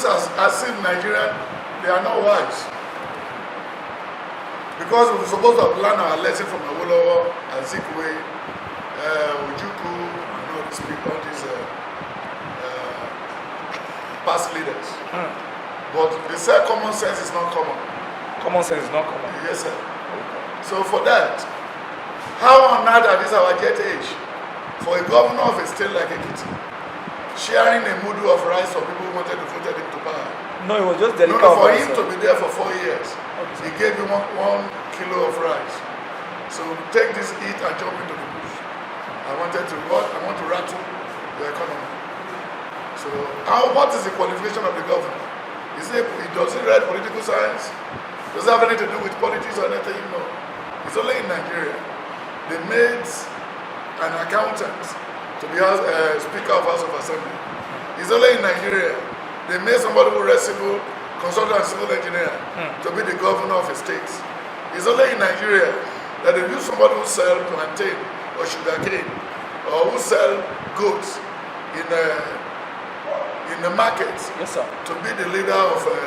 as if Nigerian, they are not wise. Because we're supposed to have learned our lesson from Awolowo, Azikwe, Ojukwu, and all these people, all these past leaders. But they say common sense is not common. Common sense is not common. Yes, sir. So for that, how on earth at this our jet age, for a governor of a state like Ekiti, sharing a mudu of rice for people who wanted to vote him to power? No, it was just delicate. No, for him to be there for 4 years, he gave him 1 kilo of rice. So take this, eat, and jump into the bush. I want to rattle the economy. So what is the qualification of the governor? Does he read political science? Does it have anything to do with politics or anything? No. It's only in Nigeria. They made an accountant to be Speaker of House of Assembly. It's only in Nigeria. They made somebody who read civil, consultant and civil engineer to be the governor of a state. It's only in Nigeria that they use somebody who sells plantain or sugarcane or who sell goods in the market, yes, sir, to be the leader of the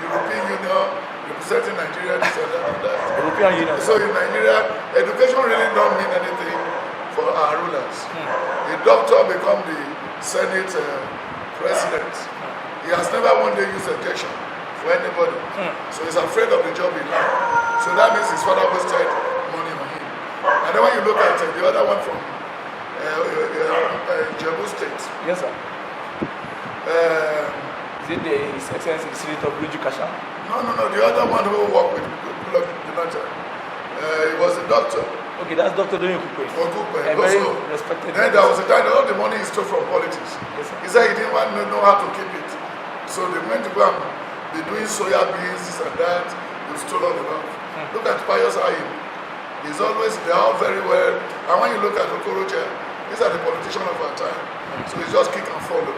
European Union representing Nigeria, this and that. European Union. So in Nigeria, education really don't mean anything for our rulers. A doctor become the Senate president. He has never one day used education for anybody. So he's afraid of the job he had. So that means his father wasted money on him. And then when you look at the other one from Jebu State. Yes, sir. Is it His Excellency the Senator Bluju Kasha? No. The other one who worked with Jonathan. He was a doctor. Okay, that's Dr. Donny Okupe. A very respected. Then there was a time that all the money he stole from politics. Yes, sir. He said he didn't want to know how to keep it. So they went to go and be doing soya beans, this and that. They stole all the money. Look at Pius Ayim. He's always, they're all very well. And when you look at Okorocha, these are the politicians of our time. So it's just kick and follow.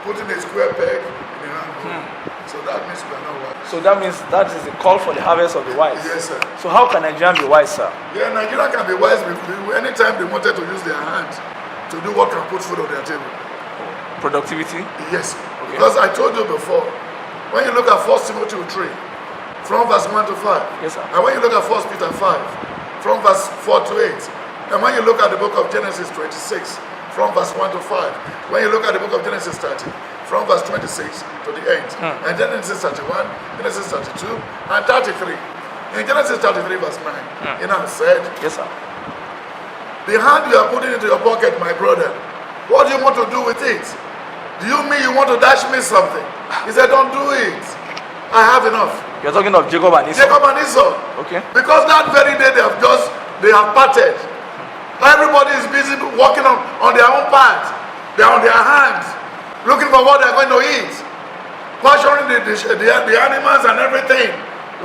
Putting a square peg in a round hole. So that means we are not wise. So that means that is the call for the harvest of the wise. Yes, sir. So how can Nigeria be wise, sir? Yeah, Nigeria can be wise anytime they wanted to use their hands to do what can put food on their table. Productivity? Yes. Okay. Because I told you before, when you look at 1 Timothy 3, from verse 1 to 5. Yes, sir. And when you look at 1 Peter 5, from verse 4 to 8. And when you look at the book of Genesis 26, from verse 1 to 5. When you look at the book of Genesis 30, from verse 26 to the end. And Genesis 31, Genesis 32, and 33. In Genesis 33 verse 9, you know, said, yes, sir, the hand you are putting into your pocket, my brother, what do you want to do with it? Do you mean you want to dash me something? He said, don't do it. I have enough. You're talking of Jacob and Esau? Jacob and Esau. Okay. Because that very day they have parted. Everybody is busy working on their own part. They are on their hands, looking for what they're going to eat, measuring the animals and everything,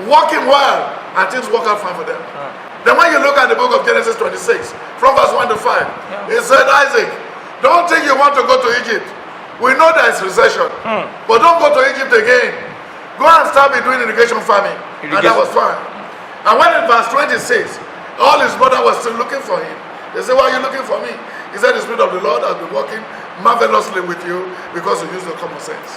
working well, and things work out fine for them. Then when you look at the book of Genesis 26, from verse 1 to 5, it said, Isaac, don't think you want to go to Egypt. We know there is recession, but don't go to Egypt again. Go and start doing irrigation farming. And that was fine. And when in verse 26, all his brother was still looking for him. They said, why are you looking for me? He said, the Spirit of the Lord has been working marvelously with you because you use your common sense.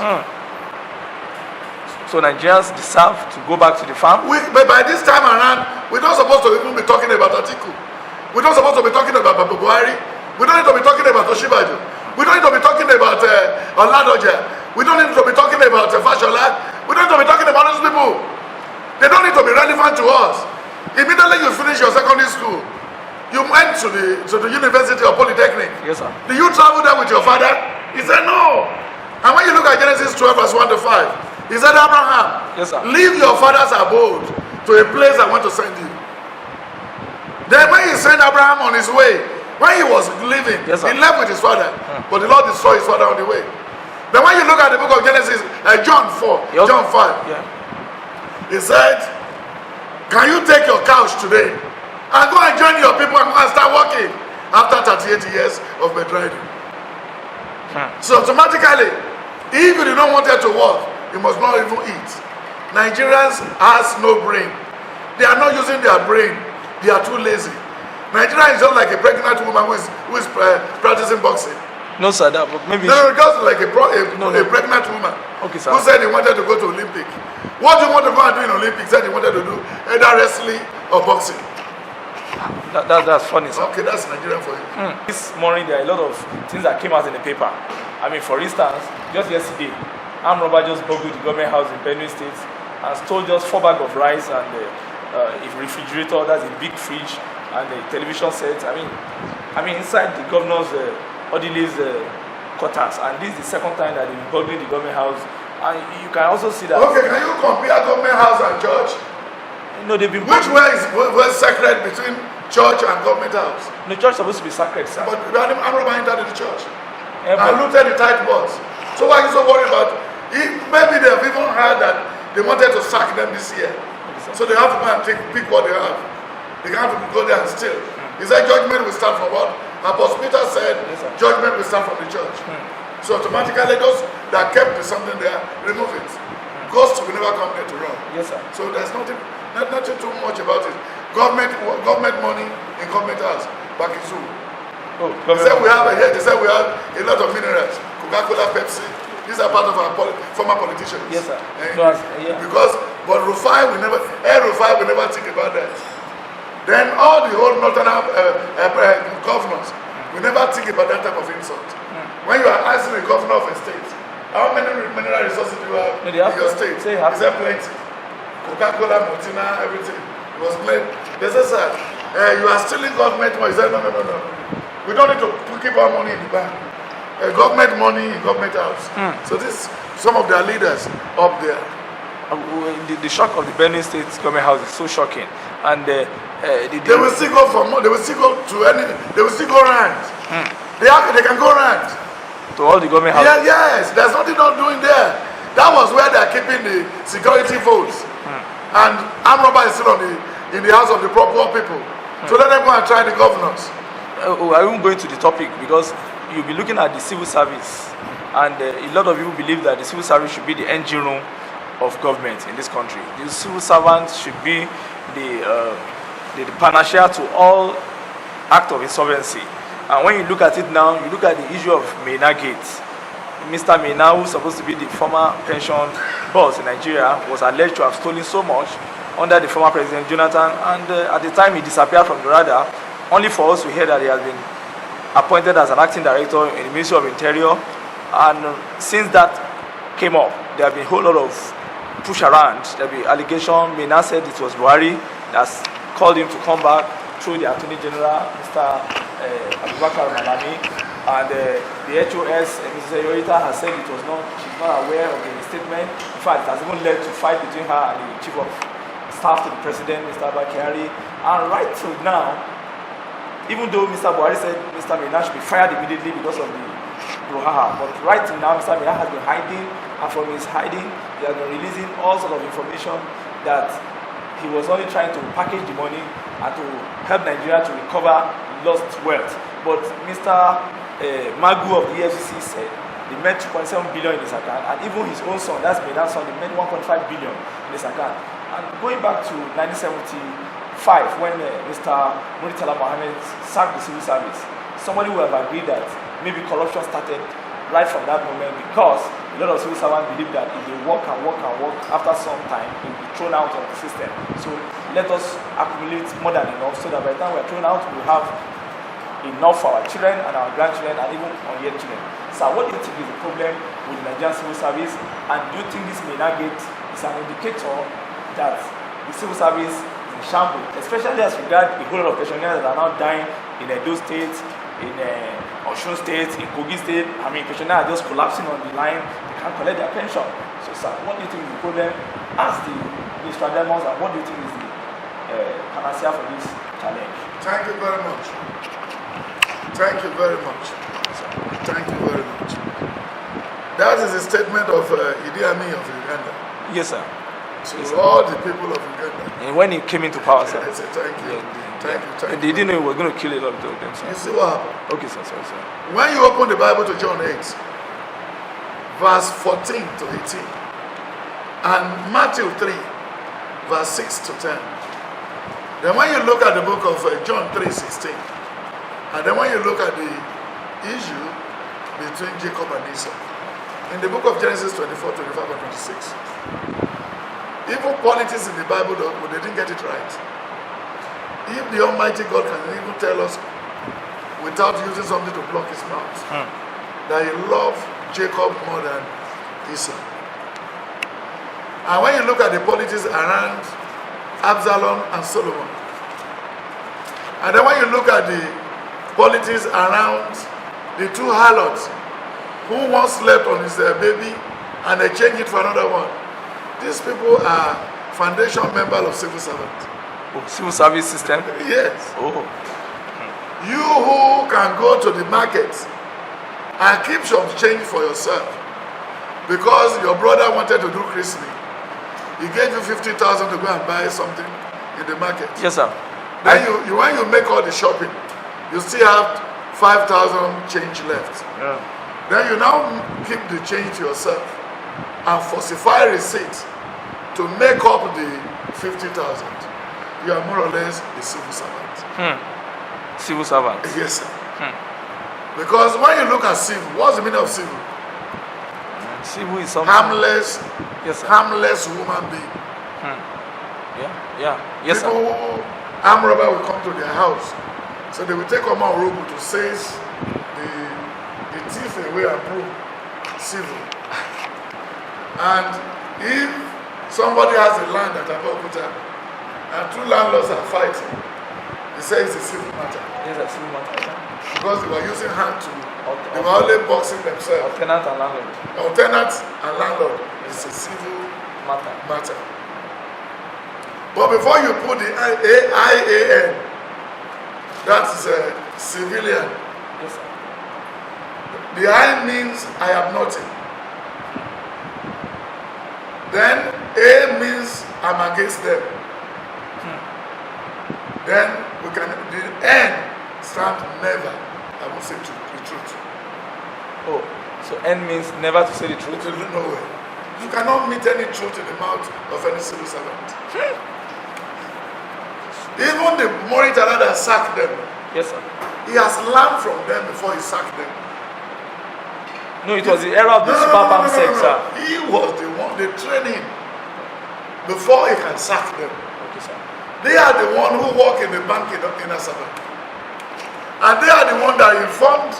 So Nigerians deserve to go back to the farm? But by this time around, we're not supposed to even be talking about Atiku. We're not supposed to be talking about Babu Buhari. We don't need to be talking about Oshibaju. We don't need to be talking about Oladoja. We don't need to be talking about Fashola. We don't need to be talking about those people. They don't need to be relevant to us. Immediately you finish your secondary school, you went to the university or polytechnic. Yes, sir. Do you travel there with your father? He said no. And when you look at Genesis 12 verse 1 to 5, he said, Abraham, yes, sir, leave your father's abode to a place I want to send you. Then when he sent Abraham on his way, when he was leaving, yes, he left with his father, but the Lord destroyed his father on the way. Then when you look at the book of Genesis, John 4, yep, John 5, he said, can you take your couch today and go and join your people and go and start working after 38 years of bedridden? So automatically, if you do not want her to work, you must not even eat. Nigerians has no brain. They are not using their brain. They are too lazy. Nigeria is just like a pregnant woman who is practicing boxing. No, sir. That, but maybe. No, just like a pregnant woman. Okay, sir. Who said he wanted to go to Olympic? What do you want to go and do in Olympics? Said he wanted to do either wrestling or boxing. That's funny, sir. Okay, that's Nigerian for you. This morning there are a lot of things that came out in the paper. I mean, for instance, just yesterday, armed robber just burgled the government house in Benue State and stole just 4 bags of rice and a refrigerator. That's a big fridge and a television set. I mean, inside the governor's orderly's quarters, and this is the second time that they've been burgling the government house. And you can also see that. Okay, can you compare government house and church? No, they've been. Which way is sacred between church and government house? The church is supposed to be sacred, sir. But armed robber entered the church and looted the tithe box. So why are you so worried about it? Maybe they have even heard that they wanted to sack them this year. So they have to go and pick what they have. They can't go there and steal. He said judgment will start from what? Apostle Peter said, yes, judgment will start from the church. So automatically those that kept something there, remove it. Ghosts will never come there to run. Yes, sir. So there's nothing too much about it. Government money in government house, back in zoo. They said we have a lot of minerals, Coca-Cola, Pepsi. These are part of our former politicians. Yes, sir. But Rufai will never think about that. Then all the whole northern governors will never think about that type of insult. When you are asking the governor of a state, how many mineral resources do you have in your state? Is there plenty? Coca-Cola, Martina, everything. It was plenty. They said, sir, you are stealing government money. He said, no. We don't need to keep our money in the bank. Government money in government house. So this, some of their leaders up there. The shock of the Benue State government house is so shocking, and they will still go for more. They will still go to any. They will still go around. They can go around to all the government houses. Yes, there's nothing not doing there. That was where they are keeping the security votes, and armed robber is still in the house of the poor people. So let them go and try the governors. I won't go into the topic because you'll be looking at the civil service, and a lot of people believe that the civil service should be the engine room of government in this country. The civil servants should be the panacea to all act of insolvency. And when you look at it now, you look at the issue of Mena Gate. Mr. Mena, who's supposed to be the former pension boss in Nigeria, was alleged to have stolen so much under the former President Jonathan, and at the time he disappeared from the radar, only for us to hear that he has been appointed as an acting director in the Ministry of Interior. And since that came up, there have been a whole lot of push around. There will be allegation. Mena said it was Buhari that's called him to come back through the Attorney General, Mr. Abubakar Malami, and the HOS, Mrs. Yorita, has said it was not. She's not aware of the statement. In fact, it has even led to fight between her and the Chief of Staff to the President, Mr. Bakari. And right till now, even though Mr. Buhari said Mr. Mena should be fired immediately because of the brouhaha, but right till now, Mr. Mena has been hiding, and from his hiding, he has been releasing all sorts of information that he was only trying to package the money and to help Nigeria to recover lost wealth. But Mr. Magu of the EFCC said they made 2.7 billion in his account, and even his own son, that's Mena's son, they made 1.5 billion in his account. And going back to 1975, when Mr. Muritala Mohammed sacked the civil service, somebody would have agreed that maybe corruption started right from that moment, because a lot of civil servants believe that if they work, after some time, they will be thrown out of the system. So let us accumulate more than enough so that by the time we are thrown out, we have enough for our children and our grandchildren and even unborn children. So what do you think is the problem with the Nigerian civil service? And do you think this Mena Gate is an indicator that the civil service is in shambles, especially as regards the whole lot of pensioners that are now dying in Edo State, in Osun State, in Kogi State? I mean, pensioners are just collapsing on the line. They can't collect their pension. So, sir, what do you think is the problem? Ask the Mr. Demons, and what do you think is the panacea for this challenge? Thank you very much. Thank you very much. Thank you very much. That is a statement of Idi Amin of Uganda. Yes, sir. So yes, all the people of Uganda. And when he came into power, sir. I said thank you. Thank you. They didn't know he was going to kill a lot of them, sir. You see what happened? Okay, sir, sorry, sir. When you open the Bible to John 8, verse 14 to 18, and Matthew 3, verse 6 to 10, then when you look at the book of John 3:16, and then when you look at the issue between Jacob and Esau. In the book of Genesis 24, 25, and 26. Even politics in the Bible, they didn't get it right. If the Almighty God can even tell us, without using something to block his mouth, that he loved Jacob more than Esau. And when you look at the politics around Absalom and Solomon, and then when you look at the politics around the two harlots who once slept on his baby and they changed it for another one, these people are foundation members of civil servants. Oh, civil service system? Yes. Oh. You who can go to the market and keep some change for yourself because your brother wanted to do Christmas. He gave you 50,000 to go and buy something in the market. Yes, sir. Then when you make all the shopping, you still have 5,000 change left. Yeah. Then you now keep the change to yourself and falsify receipts to make up the 50,000. You are more or less a civil servant. Civil servant. Yes, sir. Because when you look at civil, what's the meaning of civil? Civil is something. Harmless, yes, sir. harmless human being. Yes, people sir. who armed robber will come to their house, so they will take Oma Orogu to seize the thief away and prove civil. And if somebody has a land at Abeokuta and two landlords are fighting, they say it's a civil matter. Yes, a civil matter. Because they were using hand to, they were only boxing themselves. Tenant and landlord. Tenant and landlord is a civil matter. But before you put the IAN, that's civilian. Yes, sir. The I means I am nothing. Then A means I'm against them. Then we can, the N stand never. I will say the truth. Oh, so N means never to say the truth? No way. You cannot meet any truth in the mouth of any civil servant. Even the monitor that sacked them, yes, sir. he has learned from them before he sacked them. No, it was the era of the super palm sect, sir. He was the one, they trained him before he can sack them. Okay, sir. They are the one who work in the bank in Asaba. And they are the one that informed,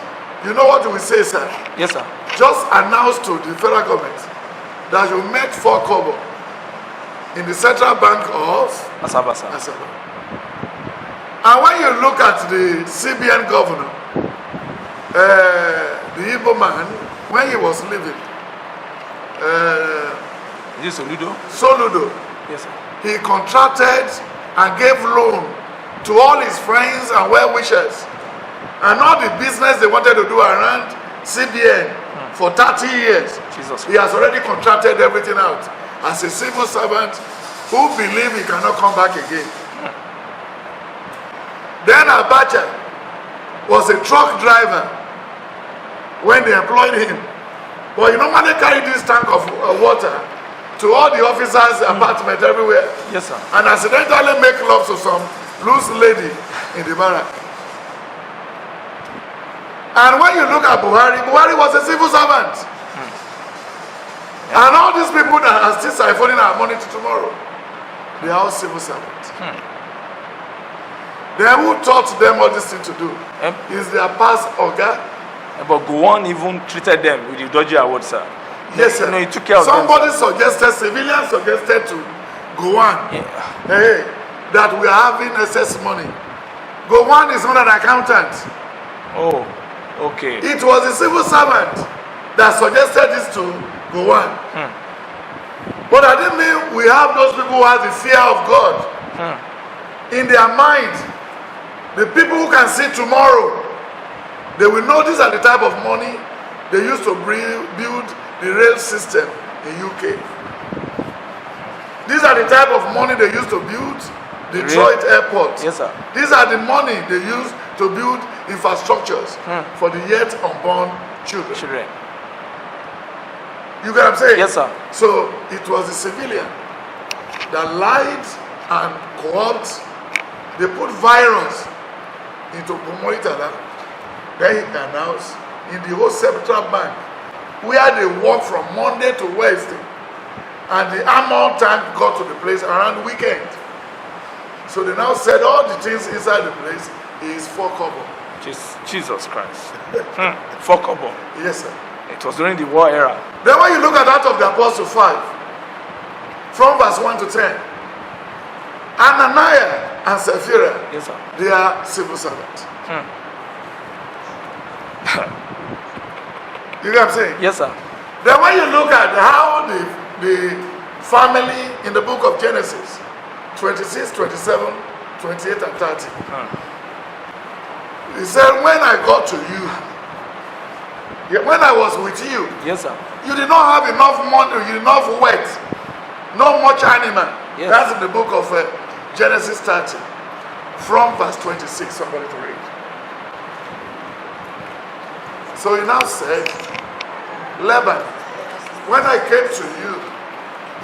you know what we say, sir? Yes, sir. Just announced to the federal government that you make 4 kobo in the central bank of Asaba, sir. Asaba. And when you look at the CBN governor, the Igbo man, when he was living, is this Soludo? Soludo, Yes, sir. he contracted and gave loan to all his friends and well-wishers and all the business they wanted to do around CBN for 30 years. Jesus. He has already contracted everything out as a civil servant who believe he cannot come back again. Then Abacha was a truck driver when they employed him. But you know when they carry this tank of water to all the officers' apartment everywhere, Yes, sir. and accidentally make love to some loose lady in the barrack. And when you look at Buhari, Buhari was a civil servant. And all these people that are still siphoning our money to tomorrow, they are all civil servants. Then who taught them all this thing to do? Is their past Oga? But Gowon even treated them with the dodgy award, sir. Yes, sir. No, he took care of somebody suggested, civilians suggested to Gowon, hey, that we are having excess money. Gowon is not an accountant. Oh, okay. It was a civil servant that suggested this to Gowon. But I didn't mean we have those people who have the fear of God in their mind. The people who can see tomorrow, they will know these are the type of money they used to build the rail system in UK. These are the type of money they used to build Detroit Airport. Yes, sir. These are the money they used to build infrastructures for the yet unborn children. You get what I'm saying? Yes, sir. So it was the civilian that lied and co-opted. They put virus into Momoitala. Then he announced in the whole Central Bank, where they work from Monday to Wednesday. And the amount time got to the place around weekend. So they now said all the things inside the place is 4 kobo. Jesus Christ. 4 kobo. Yes, sir. It was during the war era. Then when you look at Acts of the Apostle 5, from verse 1 to 10, Ananias and Sapphira, Yes, sir. they are civil servants. You know what I'm saying? Yes, sir. Then when you look at how the family in the book of Genesis, 26, 27, 28, and 30, he said, when I got to you, when I was with you, Yes, sir. you did not have enough money, enough wealth, not much animal. Yes. That's in the book of Genesis 30, from verse 26, somebody to read. So he now said, Laban, when I came to you,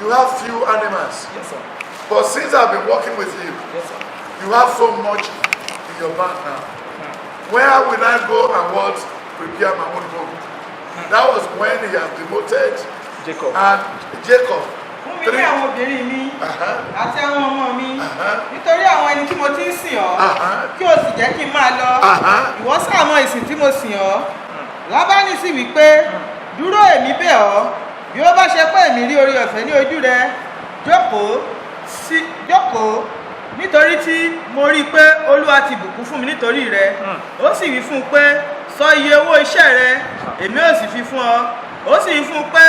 you have few animals. Yes, sir. But since I've been working with you, Yes, sir. you have so much in your bank now. Where will I go and what? Prepare my own home. That was when he has demoted Jacob. and Jacob. Fún mi ní àwọn obìnrin mi àti àwọn ọmọ mi nítorí àwọn ẹni tí mo ti ń sìn ọ́ kí o sì jẹ́ kí n máa lọ ìwọ sáà mọ ìsìn tí mo sìn ọ́. Lábánì sì wí pé dúró èmi bẹ̀ ọ́ bí ó bá ṣe pé èmi rí oore ọ̀fẹ́ ní ojú rẹ jókòó nítorí tí mo rí i pé Olúwa ti bùkún fún mi nítorí rẹ. Ó sì wí fún un pé sọ iye owó iṣẹ́ rẹ èmi ó sì fi fún ọ. Ó sì wí fún un pé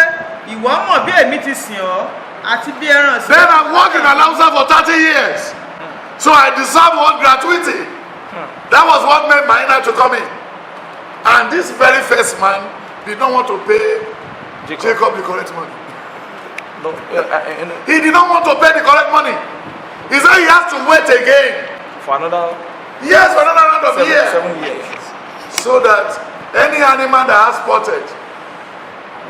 ìwọ mọ̀ bí èmi ti sìn ọ́ àti bí ẹran sí. Then I've worked in Alausa for 30 years. So I deserve what gratuity. That was what made Maina to come in. And this very first man did not want to pay Jacob the correct money. No, He did not want to pay the correct money. He said he has to wait again. for another Yes, for another round of years. 7 years. So that any animal that has spotted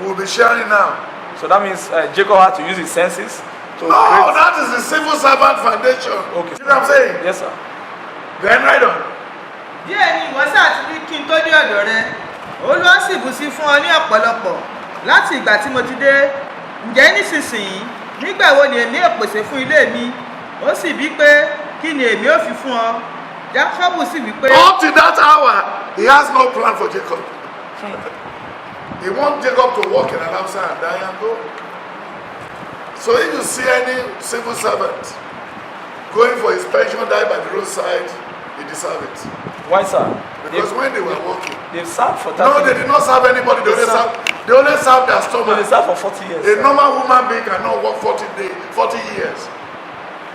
will be sharing now. So that means Jacob had to use his senses to No, create. that is the civil servant foundation. Okay. You know what I'm saying? Yes, sir. Then right on. Díẹ̀ ni ìwọ sáà ti rí kí n tó dé ọ̀dọ̀ rẹ. Olúwa sì bù sí fún ọ ní ọ̀pọ̀lọpọ̀ láti ìgbà tí mo ti dé. Ǹjẹ́ nísinsìnyí nígbà wo ni èmi ò pèsè fún ilé mi? Ó sì bí pé kí ni èmi ò fi fún ọ? Jákọ́bù sì wí pé. Up to that hour, he has no plan for Jacob. He wants Jacob to walk in an outside and die and go. So if you see any civil servant going for his pension, die by the roadside, he deserves it. Why, sir? Because when they were working, They've served for 30 no, they did not serve anybody. They only serve their They stomach. served for 40 years. A sir. normal human being cannot work 40 years,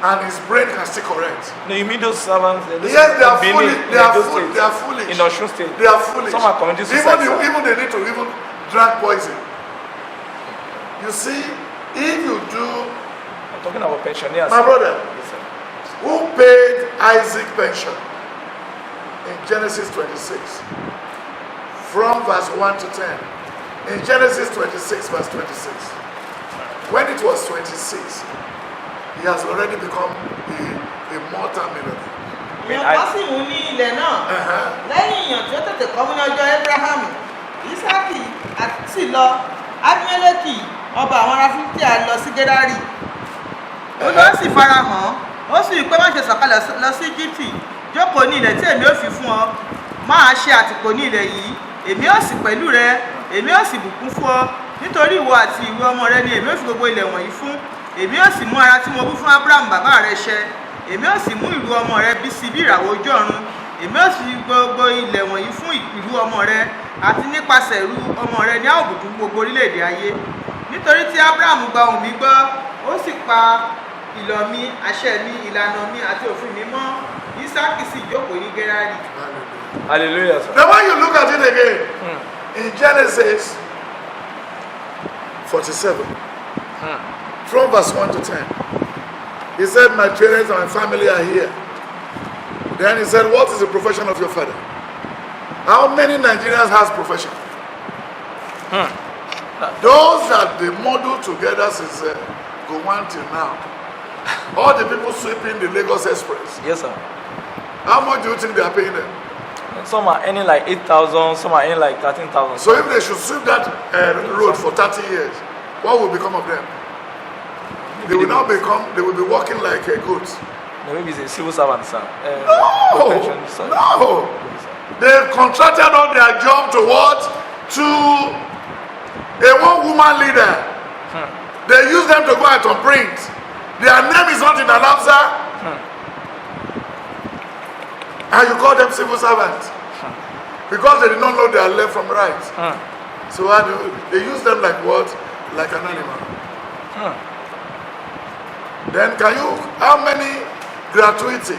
and his brain can still correct. No, you mean those servants? Yes, they are in Benin, foolish. in They are Edo foolish. State, They are foolish. in Osun State. They are foolish. Some are committing suicide. sir. Even they need to even drink poison. You see, if you do, I'm talking about pensioners. my sir. brother, Yes, sir. who paid Isaac pension in Genesis 26, from verse 1 to 10. In Genesis 26, verse 26, when it was 26, he has already become a multi-millionaire. Èèyàn kan sì mú ní ilẹ̀ náà lẹ́yìn èèyàn tí ó tètè kọ́ mú ní ọjọ́ Ábúráhámù. Ísákì sì lọ, Ábímẹ́lẹ́kì ọba àwọn ará Fílístíà lọ sí Gérárì. Olúwa sì farahàn, ó sì wí pé má ṣe sọ̀kalẹ̀ lọ sí Íjíbítì, jókòó ní ilẹ̀ tí èmi ó fi fún ọ. Máa ṣe àtìpó ní ilẹ̀ yìí, èmi ó sì pẹ̀lú rẹ, èmi ó sì bùkún fún ọ. Nítorí ìwọ àti ìwé ọmọ rẹ ni èmi ó fi gbogbo ilẹ̀ wọ̀nyí fún. Èmi ó sì mú ara tí mo bú fún Ábúráhámù bàbá rẹ ṣẹ. Èmi ó sì mú ìlú ọmọ rẹ bí sí bí ìràwọ̀ ojú ọ̀run. Èmi ó sì gbogbo ilẹ̀ wọ̀nyí fún ìlú ọmọ rẹ, àti nípasẹ̀ ìlú ọmọ rẹ ní a ó bùkún gbogbo orílẹ̀-èdè ayé. Nítorí tí Ábúráhámù gba ohùn mi gbọ́, ó sì pa ìlọ̀ mi, àṣẹ mi, ìlànà mi àti òfin mi mọ́. Ísákì sì jókòó ní Gérárì. Hallelujah, sir. Now when you look at it again, in Genesis 47, from verse 1 to 10, he said, my parents and my family are here. Then he said, what is the profession of your father? How many Nigerians has profession? Those that they model together since Gowon till now. All the people sweeping the Lagos Express. Yes, sir. How much do you think they are paying them? Some are earning like 8,000, some are earning like 13,000. So if they should sweep that road for 30 years, what will become of them? They will now become, they will be walking like goats. Maybe it's a civil servant, sir. No. They've contracted all their job to what? To a one-woman leader. They use them to go out on print. Their name is not in Alapsa. And you call them civil servants. Because they did not know their left from right. So they use them like what? Like an animal. Then how many gratuity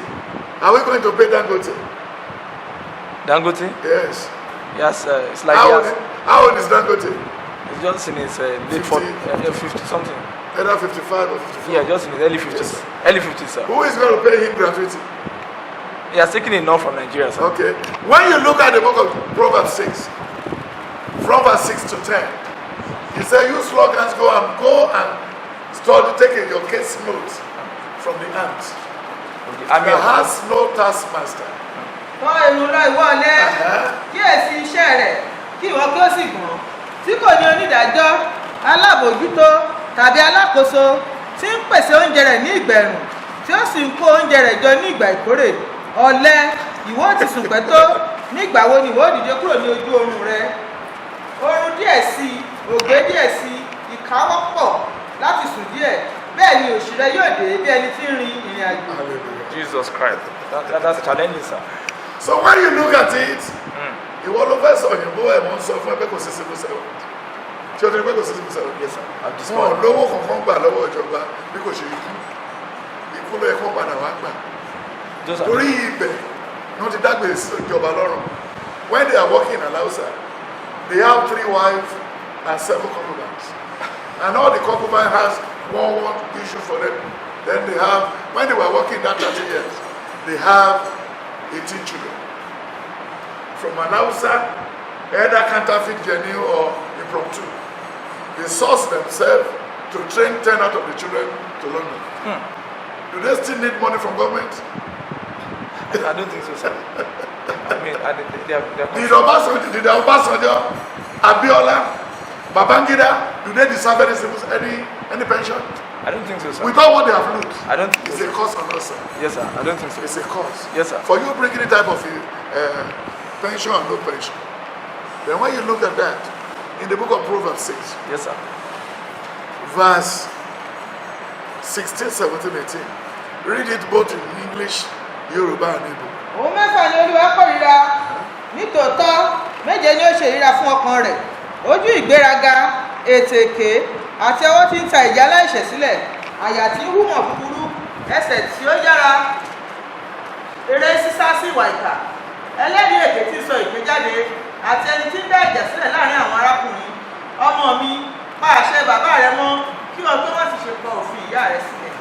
are we going to pay Dangote? Dangote? Yes. Yes, it's like how old is Dangote? It's just in his late 50 something. Either 55 or 54. Yeah, just in his early 50s. Yes. Early 50s, sir. Who is going to pay him gratuity? He has taken enough from Nigeria, sir. Okay. When you look at the book of Proverbs 6, from verse 6 to 10, he said, you sluggards go and study, taking your case notes from the ant. That has no taskmaster. Tọ́ irun lọ ìwọ ọ̀lẹ, kíyèsí iṣẹ́ rẹ̀, kí ìwọ kí ó sì gbọ̀n. Tí kò ní onídàájọ́, alábòójútó tàbí alákòóso tí ń pèsè oúnjẹ rẹ̀ ní ìgbẹ̀rùn, tí ó sì ń kó oúnjẹ rẹ̀ jọ ní ìgbà ìkórè. Ọ̀lẹ, ìwọ ti sùn pẹ́ tó, nígbà wo ni ìwọ dìde kúrò ní ojú oorun rẹ? Oorun díẹ̀ sí i, ògbé díẹ̀ sí i, ìkáwọ́ pọ̀ láti sùn díẹ̀. Bẹ́ẹ̀ ni òṣì rẹ yóò dé bí ẹni tí ń rin ìrìn àjò. Jesus Christ. That's challenging, sir. So when you look at it, ìwọ ló fẹ́ sọ òyìnbó ẹ̀ mọ́ ń sọ fún ẹ pé kò sí civil servant. Tí o ti rí pé kò sí civil servant. Yes, sir. Wọ́n lówó kankan gbà lọ́wọ́ ìjọba bí kò ṣe ikú. Ikú ló yẹ kó padà wá gbà. Torí ibẹ̀ ni wọ́n ti dágbé ìjọba lọ́rùn. When they are working in Alausa, they have 3 wives and 7 concubines. And all the concubine has one issue for them. Then they have, when they were working that 30 years, they have 18 children. From Alausa, either counterfeit genuine or impromptu. They source themselves to train 10 out of the children to London. Do they still need money from government? I don't think so, sir. I mean, Did Obasanjo, Abiola, Babangida, do they deserve any pension? I don't think so, sir. With all what they have looked, I don't think it's so. a cost on us, sir. Yes, sir. I don't think so. It's a cost. Yes, sir. For you bringing any type of pension and no pension. Then when you look at that, in the book of Proverbs 6, yes, sir. verse 16, 17, 18, read it both in English, Yoruba and Igbo. Òun mẹ́fà ni Olúwa kórìíra, nítòótọ́ méje ni ó ṣe ìríra fún ọkàn rẹ̀, ojú ìgbéraga, ètè èké, àti ọwọ́ tí ń ta ìjà aláìṣẹ̀ sílẹ̀, àyà tí ń hùmọ̀ búburú, ẹsẹ̀ tí ó yára, eré sísá sí ìwà ìkà, ẹlẹ́rìí èké tí ń sọ ìpè jáde, àti ẹni tí ń dá ìjà sílẹ̀ láàrin àwọn arákùnrin. Ọmọ mi, pa àṣẹ bàbá rẹ mọ́, kí wọn tó má sì ṣe pa òfin ìyá rẹ sílẹ̀.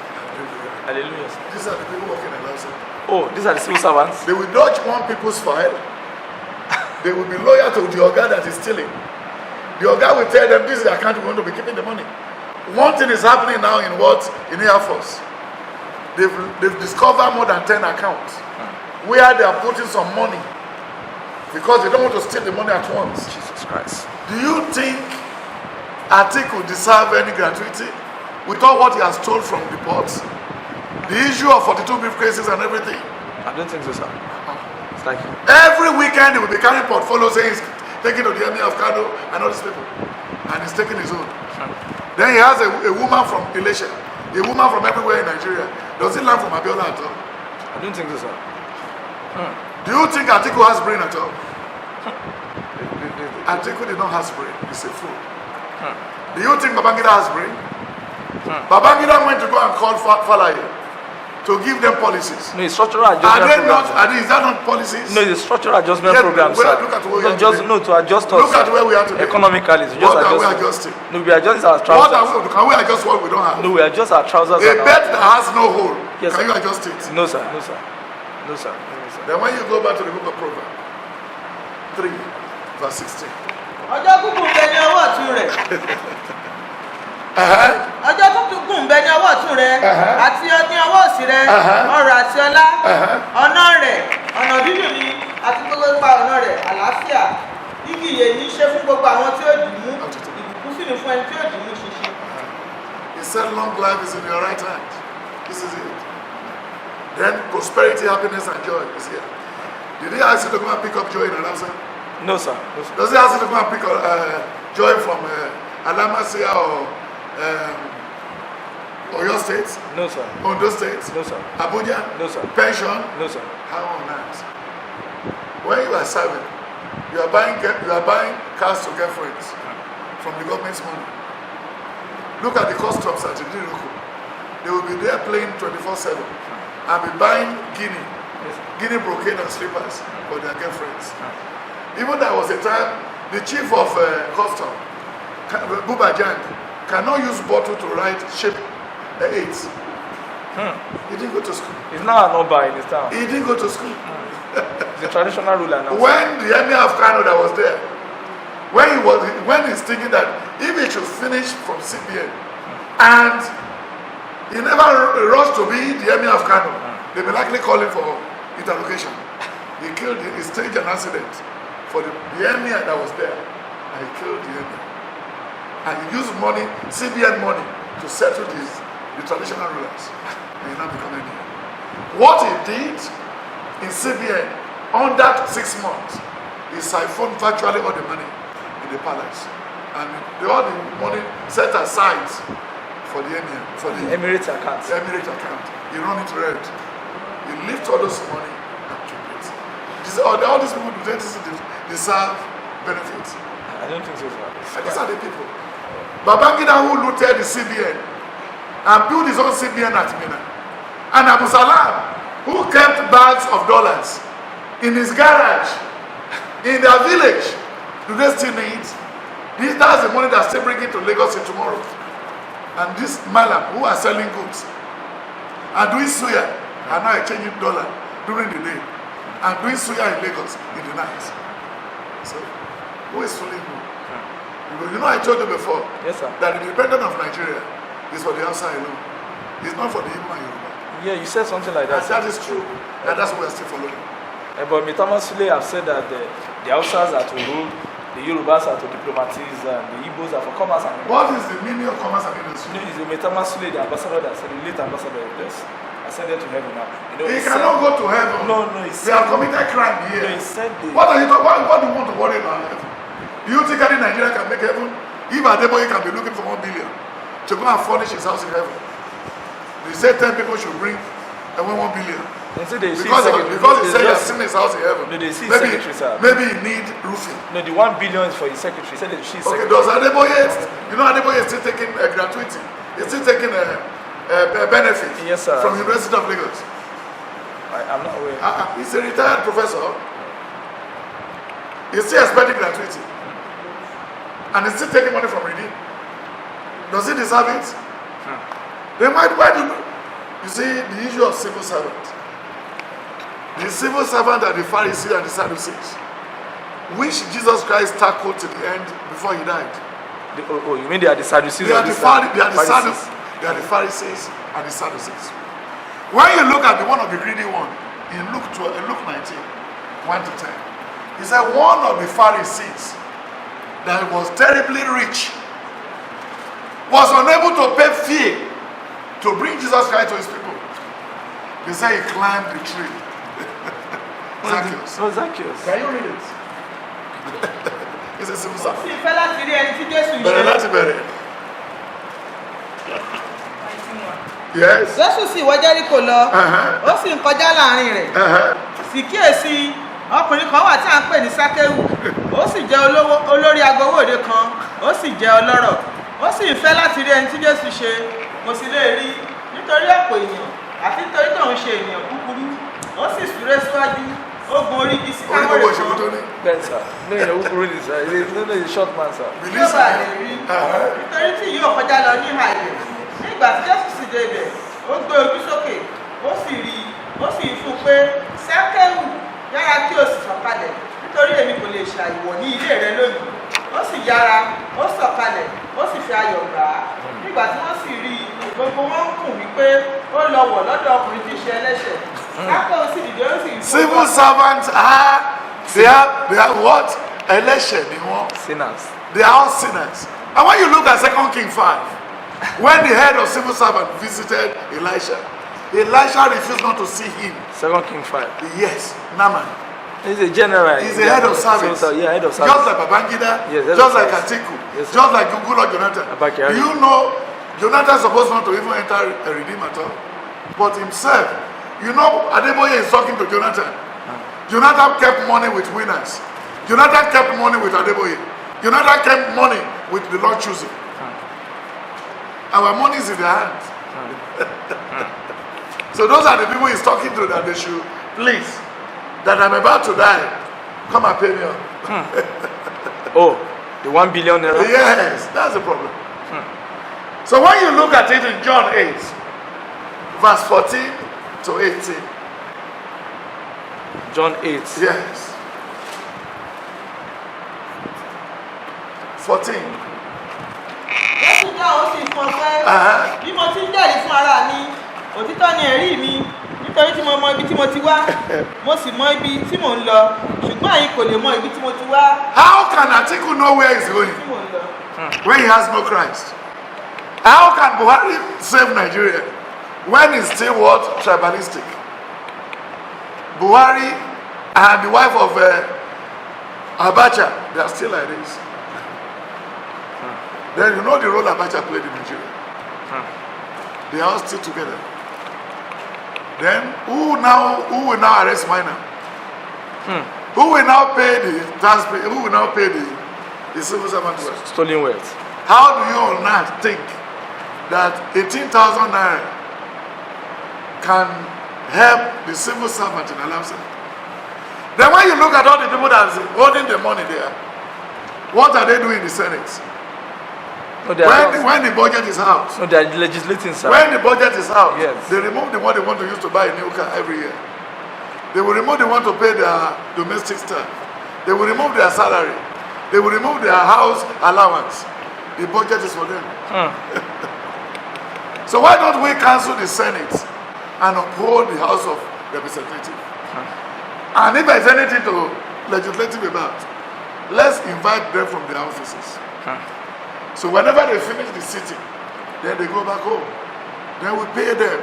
Hallelujah. These are the people working in Alausa. Oh, these are the civil servants. They will dodge one people's file. They will be loyal to the Oga that is stealing. The Oga will tell them this is the account we want to be keeping the money. One thing is happening now in Air Force. They've discovered more than 10 accounts where they are putting some money because they don't want to steal the money at once. Jesus Christ. Do you think Atiku deserve any gratuity with all what he has stole from the ports? The issue of 42 briefcases and everything. I don't think so, sir. It's like every weekend he will be carrying portfolio saying he's taking to the Emir of Kano and all these people. And he's taking his own. Then he has a woman from Elisha, a woman from everywhere in Nigeria. Does he learn from Abiola at all? I don't think so, sir. Do you think Atiku has brain at all? Atiku did not have brain. He's a fool. Do you think Babangida has brain? Babangida went to go and call Falaye to give them policies. No, it's structural adjustment program. Is that not policies? No, it's structural adjustment program, sir. Look at where we are to adjust us. Look at where we are today. Economically, it's just what are we adjusting? No, we adjust our trousers. Can we adjust what we don't have? No, we adjust our trousers. A bed that has no hole. Yes, can sir. you adjust it? No, sir. No, sir. No, sir. No, sir. Then when you go back to the book of Proverbs 3, verse 16. Ọjọ́ kúkú ń bẹ ní ọwọ́ ọ̀tún rẹ̀. Ọjọ́ kúkú ń bẹ ní ọwọ́ ọ̀tún rẹ̀ àti ní ọwọ́ òsì rẹ̀, ọrọ̀ àti ọlá, ọ̀nà rẹ̀, ọ̀nà dídùn ni, àti gbogbo ipa ọ̀nà rẹ̀ àlàáfíà. Igi ìyè ní ṣe fún gbogbo àwọn tí ó dì mú. Ìbùkún sì ní fún ẹni tí ó dì mú ṣinṣin. He said long life is in your right hand. This is it. Then prosperity, happiness, and joy is here. Did he ask you to go and pick up joy in Alamsa? No, sir. No, sir. Does he ask you to go and pick up joy from Alamasia or your state? No, sir. Ondo State? No, sir. Abuja? No, sir. Pension? No, sir. How on earth? When you are serving, you are buying cars to get friends from the government's money. Look at the customs at Idiruku. They will be there playing 24/7 and be buying Guinea brocade and slippers for their girlfriends. Even there was a time the chief of custom, Buba Jang, cannot use bottle to write shape 8. He didn't go to school. He's not an Oba in his town. He didn't go to school. He's a traditional ruler now. When the emir of Kano that was there, when he's thinking that if he should finish from CBN and he never rushed to be the emir of Kano, they will likely call him for interrogation. He staged an accident for the emir that was there, and he killed the emir. And he used money, CBN money, to settle the traditional rulers. And he now become emir. What he did in CBN under 6 months, he siphoned virtually all the money in the palace. And all the money set aside for the emir, for the Emirates account. The Emirate account. He run it red. He lift all those money and keep it. All these people do this deserve benefits. I don't think so, sir. And these are the people. Babangida, who looted the CBN and built his own CBN at Mina. And Abu Salam, who kept bags of dollars in his garage, in their village. Do they still need? That's the money that's still bringing to Lagos in tomorrow. And this Malam, who are selling goods and doing suya, are now exchanging dollar during the day and doing suya in Lagos in the night. So, who is fooling who? You know, I told you before, yes, sir, that the independence of Nigeria is for the outside alone. It's not for the Igbo and Yoruba. Yeah, you said something like that. And that is true, and that's what we're still following. But Mitama Sule have said that the Hausas are to rule, the Yorubas are to diplomatize, and the Igbos are for commerce and industry. What is the meaning of commerce and industry? You know, it's the Mitama Sule, the ambassador that said, the late ambassador of this, ascended to heaven now. You know, He cannot go to heaven. No, he They said, have committed crime here. no, he said What are you talking about? What do you want to worry about heaven? Do you think any Nigeria can make heaven? If Adeboye can be looking for 1 billion to go and furnish his house in heaven, they say 10 people should bring 1 billion. they say they see Because he said he has just, seen his house in heaven. no, they see his secretary, sir. Maybe he need roofing. No, the 1 billion is for his secretary. He said that she's Okay, secretary. does Adeboye, you know Adeboye is still taking a gratuity. He's still taking a benefit Yes, sir. from University of Lagos. I'm not aware. He's a retired professor. He's still expecting gratuity. And he's still taking money from Redeem. Does he deserve it? Then why do you see the issue of civil servant? The civil servant are the Pharisees and the Sadducees, which Jesus Christ tackled to the end before he died. You mean they are the Sadducees? They are the Pharisees? They are the Pharisees and the Sadducees. When you look at the one of the greedy one in Luke 19, 1 to 10, he said one of the Pharisees that was terribly rich was unable to pay fee to bring Jesus Christ to his people. They say he climbed the tree. Zacchaeus. No, Zacchaeus. Can you read it? It's a simple Ó stuff. sì fẹ́ láti rí ẹni tí Jésù Bẹ̀rẹ̀ láti bẹ̀rẹ̀. Yes. Jésù sì wọ Jẹ́ríkò lọ, ó sì ń kọjá láàrin rẹ̀. Sì kíyèsí ọkùnrin kan wà tí à ń pè ní Sákéwù, ó sì jẹ́ olórí agbowóde kan, ó sì jẹ́ ọlọ́rọ̀. Ó sì ń fẹ́ láti rí ẹni tí Jésù ṣe, kò sì lè rí nítorí ọ̀pọ̀ èèyàn àti nítorí tóun ṣe ènìyàn kúkúrú. Ó sì súré síwájú, ó gun orí igi síkámọ́rè kan. Ben, sir. No, you know who is sir. No, he's a short man, sir. Tí ó bá lè rí, nítorí tí yóò kọjá lọ ní ìhà ilẹ̀. Nígbà tí Jésù sì dé ibẹ̀, ó gbé ojú sókè, ó sì rí i, ó sì fún un pé Sákéwù, yára kí o sì sọ̀kalẹ̀, nítorí èmi kò lè ṣàìwọ̀ ní ilé rẹ lónìí. Ó sì yára, ó sọ̀kalẹ̀, ó sì fi ayọ̀ gbà á. Nígbà tí wọ́n sì rí i, gbogbo wọn ń kùn wípé ó lọ wọ̀ lọ́dọ̀ ọkùnrin tí í ṣe ẹlẹ́ṣẹ̀. Sákò sì dìde ó sì fún Civil servants they are what? Election in one. Sinners. They are all sinners. And when you look at 2 Kings 5, when the head of civil servant visited Elisha refused not to see him. 2 Kings 5. Yes, Naaman. He's a general. He's a head of service. Yeah, head of service. Just like Babangida, Yes, head just of like service. Atiku, Yes, sir. just like Gugulo Jonathan. Abakari. Do you know Jonathan is supposed not to even enter a redeem at all? But himself, you know, Adeboye is talking to Jonathan. Jonathan kept money with winners. Jonathan kept money with Adeboye. Jonathan kept money with the Lord choosing. Our money is in their hands. So those are the people he's talking to, that they should, please, that I'm about to die, come and pay me up. Oh, the 1 billion naira? Yes, that's the problem. So when you look at it in John 8, verse 14 to 18. John 8. Yes. 14. Jésù dá ó sì fún ọ pé bí mo ti ń jẹ́rìí fún ara mi, òtítọ́ ni ẹ̀rí mi, nítorí tí mo mọ ibi tí mo ti wá, mo sì mọ ibi tí mò ń lọ, ṣùgbọ́n ẹ̀yin kò lè mọ ibi tí mo ti wá. How can Atiku know where he's going Tí mò ń lọ. when he has no Christ? How can Buhari save Nigeria when he's still what? Tribalistic. Buhari and the wife of Abacha, they are still like this. Then you know the role Abacha played in Nigeria. They are all still together. Then who will now arrest Minor? Who will now pay the taxpayer? Who will now pay the civil servant wealth? Stolen wealth. How do you all not think that 18,000 naira can help the civil servant in Alamsa? Then when you look at all the people that are holding the money there, what are they doing in the Senate? No, they are not. When the budget is out, No, they are legislating, sir. when the budget is out, Yes. they remove the money they want to use to buy a new car every year. They will remove the one to pay their domestic staff. They will remove their salary. They will remove their house allowance. The budget is for them. So why don't we cancel the Senate and uphold the House of Representatives? And if there's anything to legislative about, let's invite them from their offices. So whenever they finish the sitting, then they go back home. Then we pay them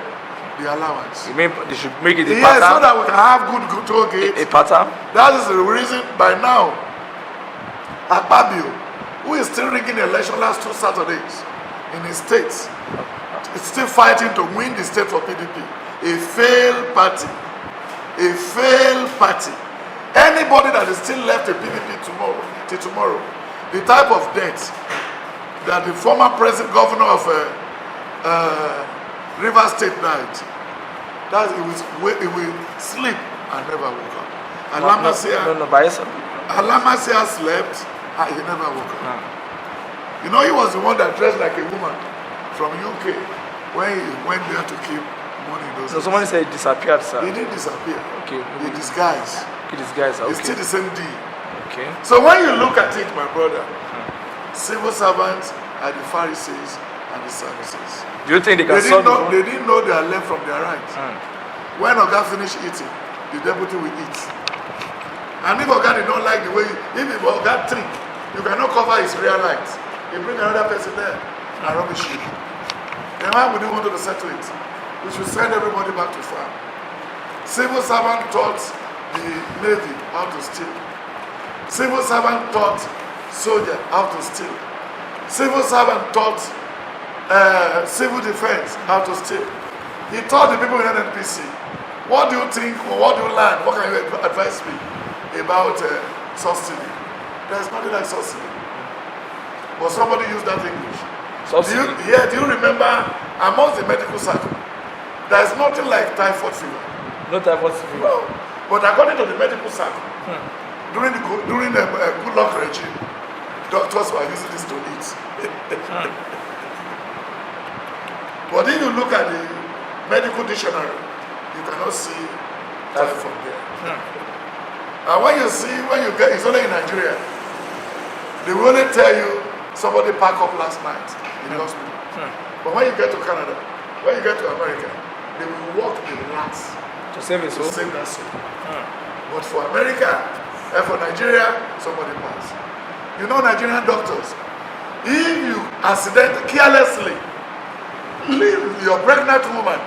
the allowance. You mean they should make it a Yes, so pattern? that we can have good toll gates. A pattern? That is the reason by now, Akpabio, who is still rigging the election last 2 Saturdays in his states, is still fighting to win the state for PDP. A failed party. A failed party. Anybody that is still left a PDP till tomorrow, the type of debt that the former president governor of Rivers State died, that it will sleep and never woke up. Alamasia slept and he never woke up. You know, he was the one that dressed like a woman from UK when he went there to keep money. So somebody said it disappeared, sir. He didn't disappear. Okay. He disguised. These guys are It's okay. still the same deal. Okay. So when you look at it, my brother, civil servants are the Pharisees and the Sadducees. Do you think they can solve They didn't know their left from their right. When Oga finished eating, the deputy will eat. And if Oga did not like the way, if Oga think, you cannot cover his real light. You bring another person there and rubbish you. Then why would you want to settle it? We should send everybody back to farm. Civil servant taught the Navy how to steal. Civil servant taught soldier how to steal. Civil servant taught civil defense how to steal. He taught the people in NNPC. What do you think or what do you learn? What can you advise me about subsidy? There's nothing like subsidy. But somebody used that English. Subsidy? Do you remember amongst the medical circle, there's nothing like typhoid fever. No typhoid fever. No. But according to the medical circle, during the good luck regime, doctors were using this to eat. But if you look at the medical dictionary, you cannot see typhoid there. And when you get, it's only in Nigeria, they will only tell you somebody packed up last night in the hospital. But when you get to Canada, when you get to America, they will walk the last To save his to soul. save that soul. But for America and for Nigeria, somebody passed. You know Nigerian doctors, if you carelessly leave your pregnant woman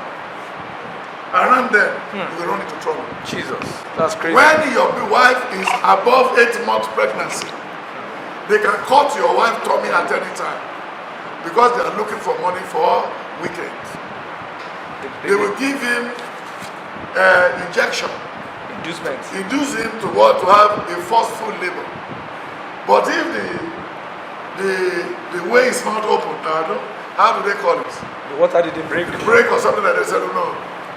around them, you will run into trouble. Jesus, that's crazy. When your wife is above 8 months pregnancy, they can cut your wife's tummy at any time because they are looking for money for weekends. They will give him injection, induce him to what, to have a forceful labor. But if the way is not open, how do they call it? The water didn't break. Break or something like that. They said, no,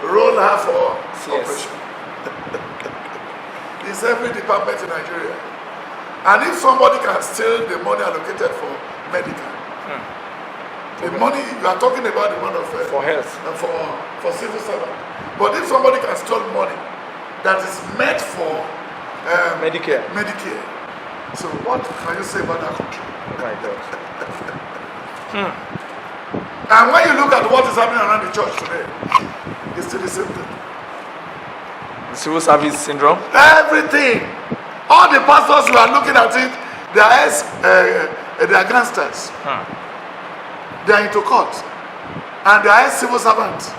roll her for operation. It's every department in Nigeria. And if somebody can steal the money allocated for medical, the money, you are talking about the money of for health, for civil servant. But if somebody can steal money that is meant for Medicare, so what can you say about that country? Oh my God. And when you look at what is happening around the church today, it's still the same thing. The civil service syndrome? Everything. All the pastors who are looking at it, they are gangsters. They are into court. And they are civil servants.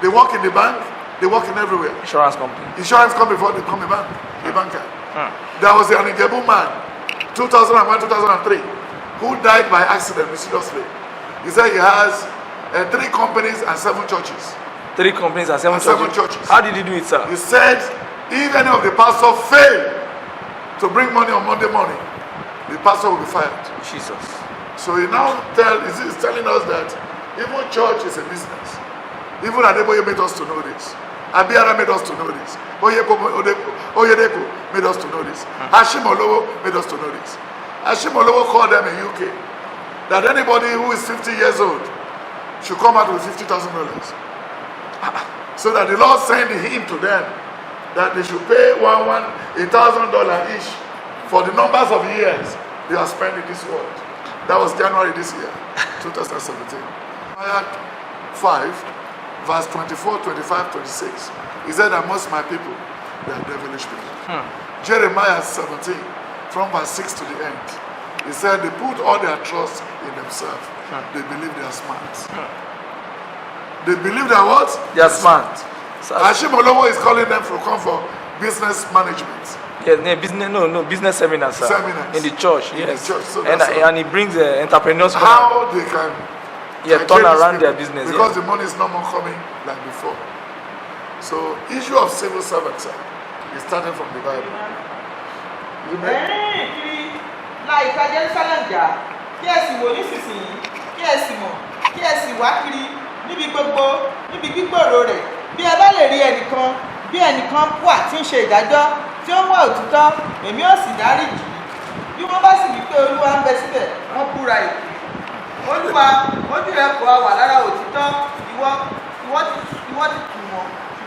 They work in the bank, they work in everywhere. Insurance company. Insurance company before they become a banker. There was an Ijebu man, 2001, 2003, who died by accident mysteriously. He said he has 3 companies and 7 churches. 3 companies and 7 churches. How did he do it, sir? He said if any of the pastors fail to bring money on Monday morning, the pastor will be fired. Jesus. So he now is telling us that even church is a business. Even Adeboye made us to know this. Abiara made us to know this. Oyedeko made us to know this. Hashim Olowo made us to know this. Hashim Olowo called them in UK that anybody who is 50 years old should come out with $50,000. So that the Lord sent him to them that they should pay $1,000 each for the numbers of years they are spending in this world. That was January this year, 2017. Jeremiah 5, verse 24, 25, 26. He said, amongst my people, they are devilish people. Jeremiah 17, from verse 6 to the end. He said, they put all their trust in themselves. They believe they are smart. They believe they are what? They are smart. Hashim Olowo is calling them to come for business management. Yes, business seminars, sir. Seminars. In the church, in yes. the church. So and he brings entrepreneurs. How they can turn around their business. Because the money is no more coming like before. So issue of civil servants is starting from the Bible. láìka Jerusalem jà kí ẹ sì wò nísinsìnyí kí ẹ sì mọ̀ kí ẹ sì wá kiri níbi gbogbo níbi gbígbòòrò rẹ̀ bí ẹ bá lè rí ẹnìkan bí ẹnìkan wà tí ń ṣe ìdájọ́ tí ó ń wá òtítọ́ èmi ó sì dáríjì bí wọ́n bá sì wí pé Olúwa ń bẹ síbẹ̀ wọ́n búra èké Olúwa ojú rẹ̀ kò wà lára òtítọ́ ìwọ ti tù wọ́n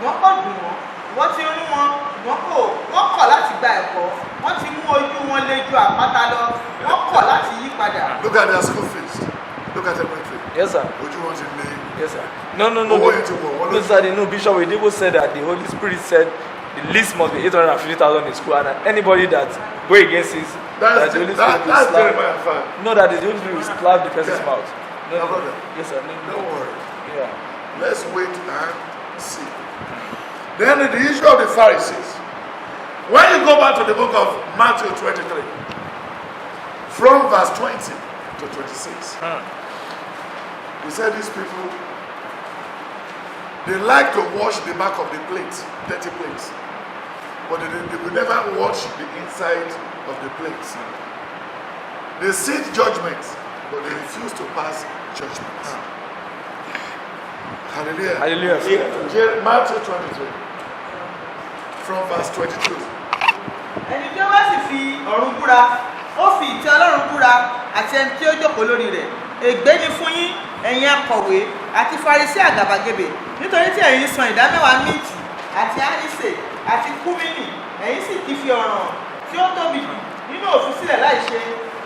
ṣùgbọ́n kò dùn wọ́n wọ́n ti rún wọn ṣùgbọ́n wọ́n kọ̀ láti gba ẹ̀kọ́ wọ́n ti mú ojú wọn lé ju àpáta lọ wọ́n kọ̀ láti yí padà. Look at their school fees. Look at everything. Yes, sir. Ojú wọn ti lé. Yes, sir. No, sir. Bishop Oyedepo said that the Holy Spirit said the least must be 850,000 in school, and anybody that go against it, that the Holy Spirit will slap. No, that the Holy Spirit will slap the person's mouth. No, brother. Yes, sir. Don't worry. Yeah. Let's wait and see. Then the issue of the Pharisees. When you go back to the book of Matthew 23, from verse 20 to 26, he said these people, they like to wash the back of the plate, dirty plates, but they will never wash the inside of the plates. They sit judgment, but they refuse to pass judgment. Hallelujah. Hallelujah. Matthew 23, from verse 22. ẹni tí ó wá sì fi ọ̀run búra ó fi ìtẹ́ Ọlọ́run búra àti ẹni tí ó jókòó lórí rẹ̀ ègbé ni fún yín ẹ̀yin akọ̀wé àti Farisí àgàbàgebè nítorí tí ẹ̀yin san ìdámẹ́wàá míìtì àti ánísè àti kúmínì ẹ̀yin sì ti fi ọ̀ràn tí ó tóbi jù nínú òfin sílẹ̀ láì ṣe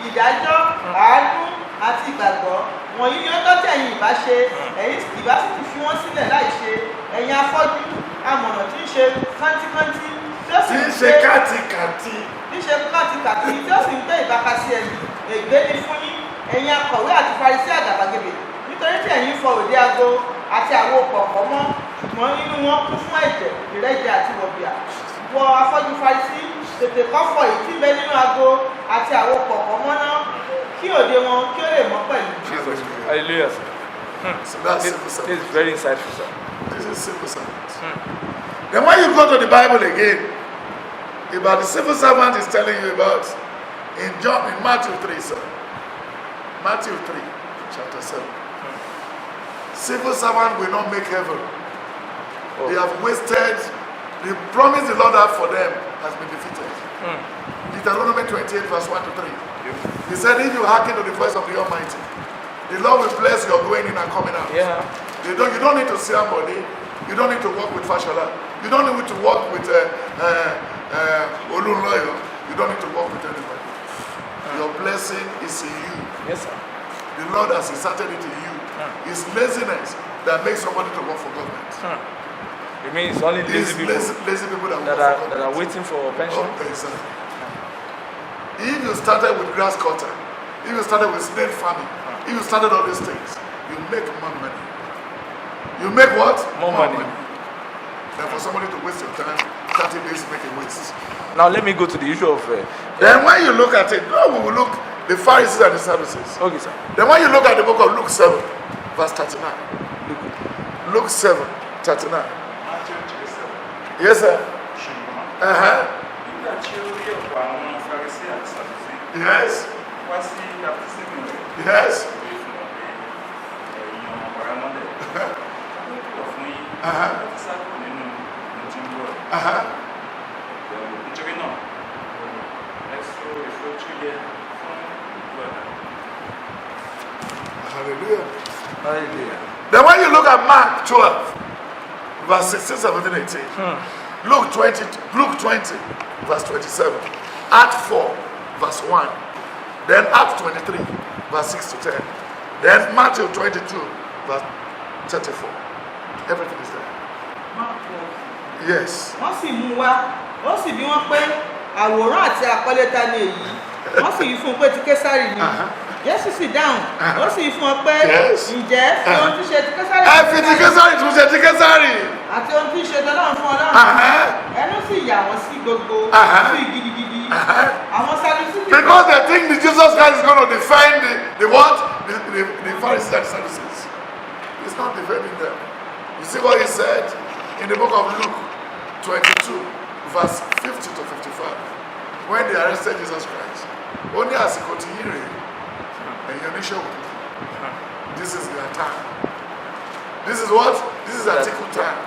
ìdájọ́ àánú àti ìgbàgbọ́ wọ̀nyí ni ó tọ́ tí ẹ̀yin ìbá ṣe ẹ̀yin ìbá sì ti fi wọ́n sílẹ̀ láì ṣe ẹ̀yin afọ́jú amọ̀nà tí ń ṣe kántíkántí tí ó sì ń ṣe kátikàti. tí ń ṣe kántíkàtí tí ó sì ń gbé ìbákasí ẹ̀yìn ègbé ni fún yín ẹ̀yin akọ̀wé àti farisí àgàbàgebè nítorí tí ẹ̀yin fọ òde ago àti àwo pọ̀pọ̀ mọ́ ṣùgbọ́n nínú wọn kún fún ẹ̀jẹ̀ ìrẹ́jẹ àti wọ̀bìà wọ afọ́jú farisí tètè kọ́ fọ èyí tí ń bẹ nínú ago àti àwo pọ̀pọ̀ mọ́ náà kí òde wọn kí ó lè mọ́ pẹ̀lú. Hallelujah, sir. So that's This, civil this servant. is very insightful, sir. This is civil servant. Then when you go to the Bible again, about the civil servant is telling you about in Matthew 3, sir. Matthew 3, chapter 7. Civil servant will not make heaven. Oh. They have wasted the promise the Lord had for them has been defeated. Deuteronomy 28, verse 1 to 3. He said, if you hearken to the voice of the Almighty, the Lord will bless your going in and coming out. Yeah. You don't need to see somebody. You don't need to work with Fashola. You don't need to work with Olunloyo. You don't need to work with anybody. Your blessing is in you. Yes, sir. The Lord has inserted it in you. It's laziness that makes somebody to work for government. It means only lazy It's people lazy people that that work for are government. waiting for pension. Oh, exactly. If you started with grass cutter, if you started with snake farming, if you started all these things, you make more money. You make what? More money. Than for somebody to waste your time, 30 days making waste. Now let me go to the issue of. Then when you look at it, no, we will look the Pharisees and the Sadducees. Okay, sir. Then when you look at the book of Luke 7, verse 39. Luke 7, 39. Matthew 7. Yes, sir. Ṣùgbọ́n Uh-huh. nígbà tí ó rí ọ̀pọ̀ àwọn Farisí àti Sadusí Yes. wá sí baptismu rẹ̀, Yes. ó wí fún wọn pé ẹ̀yin ọmọ ọ̀rá mọ́lẹ̀, ó kìlọ̀ fún yín láti sá kúrò nínú ohun tí ń bọ̀. Uh-huh. Nítorí náà, ẹ so èso tí ó yẹ fún ìlú ọ̀dà. Hallelujah. Hallelujah. Then when you look at Mark 12, verse 16, 17, 18. Luke 20, verse 27. Act 4, verse 1. Then Act 23, verse 6 to 10. Then Matthew 22, verse 34. Everything is there. Yes. wọ́n sì mú wá ó sì bí wọ́n pé àwòrán àti àkọlé ta ni èyí wọ́n sì wí fún un pé ti késárì ni Jésù sì dáhùn ó sì wí fún wọn pé Yes. ǹjẹ́ fi ohun tí ṣe ti késárì Ẹ fi ti Késárì tún ṣe ti Késárì. àti ohun tí ṣe tọ́lọ́run fún Ọlọ́run ẹnu sì yà wọ́n sí gbogbo sí gidigidi àwọn Sadusí sì Because they think that Jesus Christ is going to defend the what? The Pharisees and Sadducees. He's not defending them. You see what he said in the book of Luke 22, verse 50 to 55. When they arrested Jesus Christ. Only as he continued, and you show. This is their time. This is what? This is Atiku time.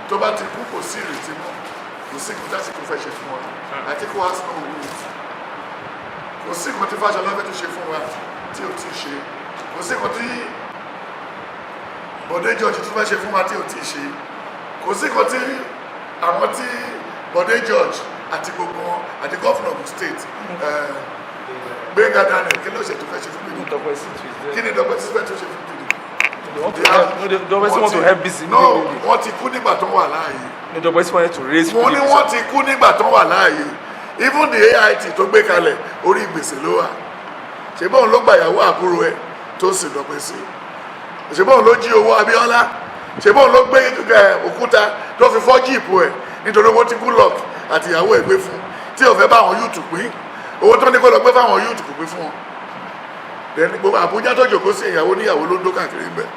Toba Tiku kò sí ìrètí mọ́. Kò sí ìkúta tí kò fẹ́ ṣe fún wa. Atiku has no rules. Kò sí ìkúta tí Fáṣọlá fẹ́ tó ṣe fún wa tí ò tí ṣe. Kò sí ìkúta tí Bọ̀dé George tó fẹ́ ṣe fún wa tí ò tí ṣe. Kò sí ìkúta tí àwọn tí Bọ̀dé George àti gbogbo wọn àti gọ́fìnà Ogun State Gbénga Daniel kí ló ṣe tó fẹ́ ṣe fún mi? Kí ni dọ́gbẹ́ tí fẹ́ tó ṣe fún mi? They want to help. They want to help busy. No, wọ́n ti kú nígbà tó wà láàyè. No, the boys wanted to raise. Wọ́n ní wọ́n ti kú nígbà tó wà láàyè. Even the AIT tó gbé kalẹ̀ orí gbèsè ló wà. Ṣèbọn ló gba ìyàwó àbúrò ẹ̀ tó sì dọ̀pẹ́ sí. Ṣèbọn ló jí owó Abíọ́lá. Ṣèbọn ló gbé òkúta tó fi fọ́ jíìpù ẹ̀ nítorí owó tí Goodluck àti ìyàwó ẹ̀ gbé fún. Tí ò fẹ́ bá àwọn yúùtù pín. Owó tó ní kó lọ gbé fáwọn yúùtù kò gbé fún wọn. Then gbogbo Àbújá tó jòkó sí ìyàwó níyàwó ló ń dó káàkiri ń bẹ̀.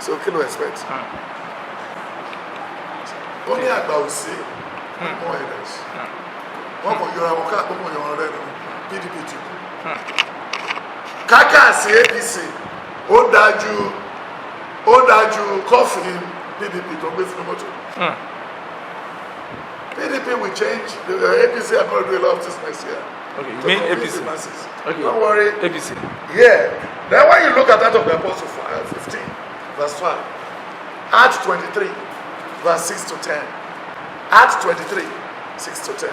So kí ló expect? Ó ní àgbà òsì more elders. Wọ́n kò yọra wọn káàkiri wọn yọra rẹ̀ nù PDP ti kú. Kákàsí APC ó dájú kọ́fì PDP tó gbé sínú mọ́tò. PDP will change. The APC are going to do a lot of this next year. Okay, you mean APC? Okay. Don't worry. APC. Yeah. Then when you look at that of the Apostle 15, verse 5, Acts 23, verse 6 to 10. Acts 23, 6 to 10.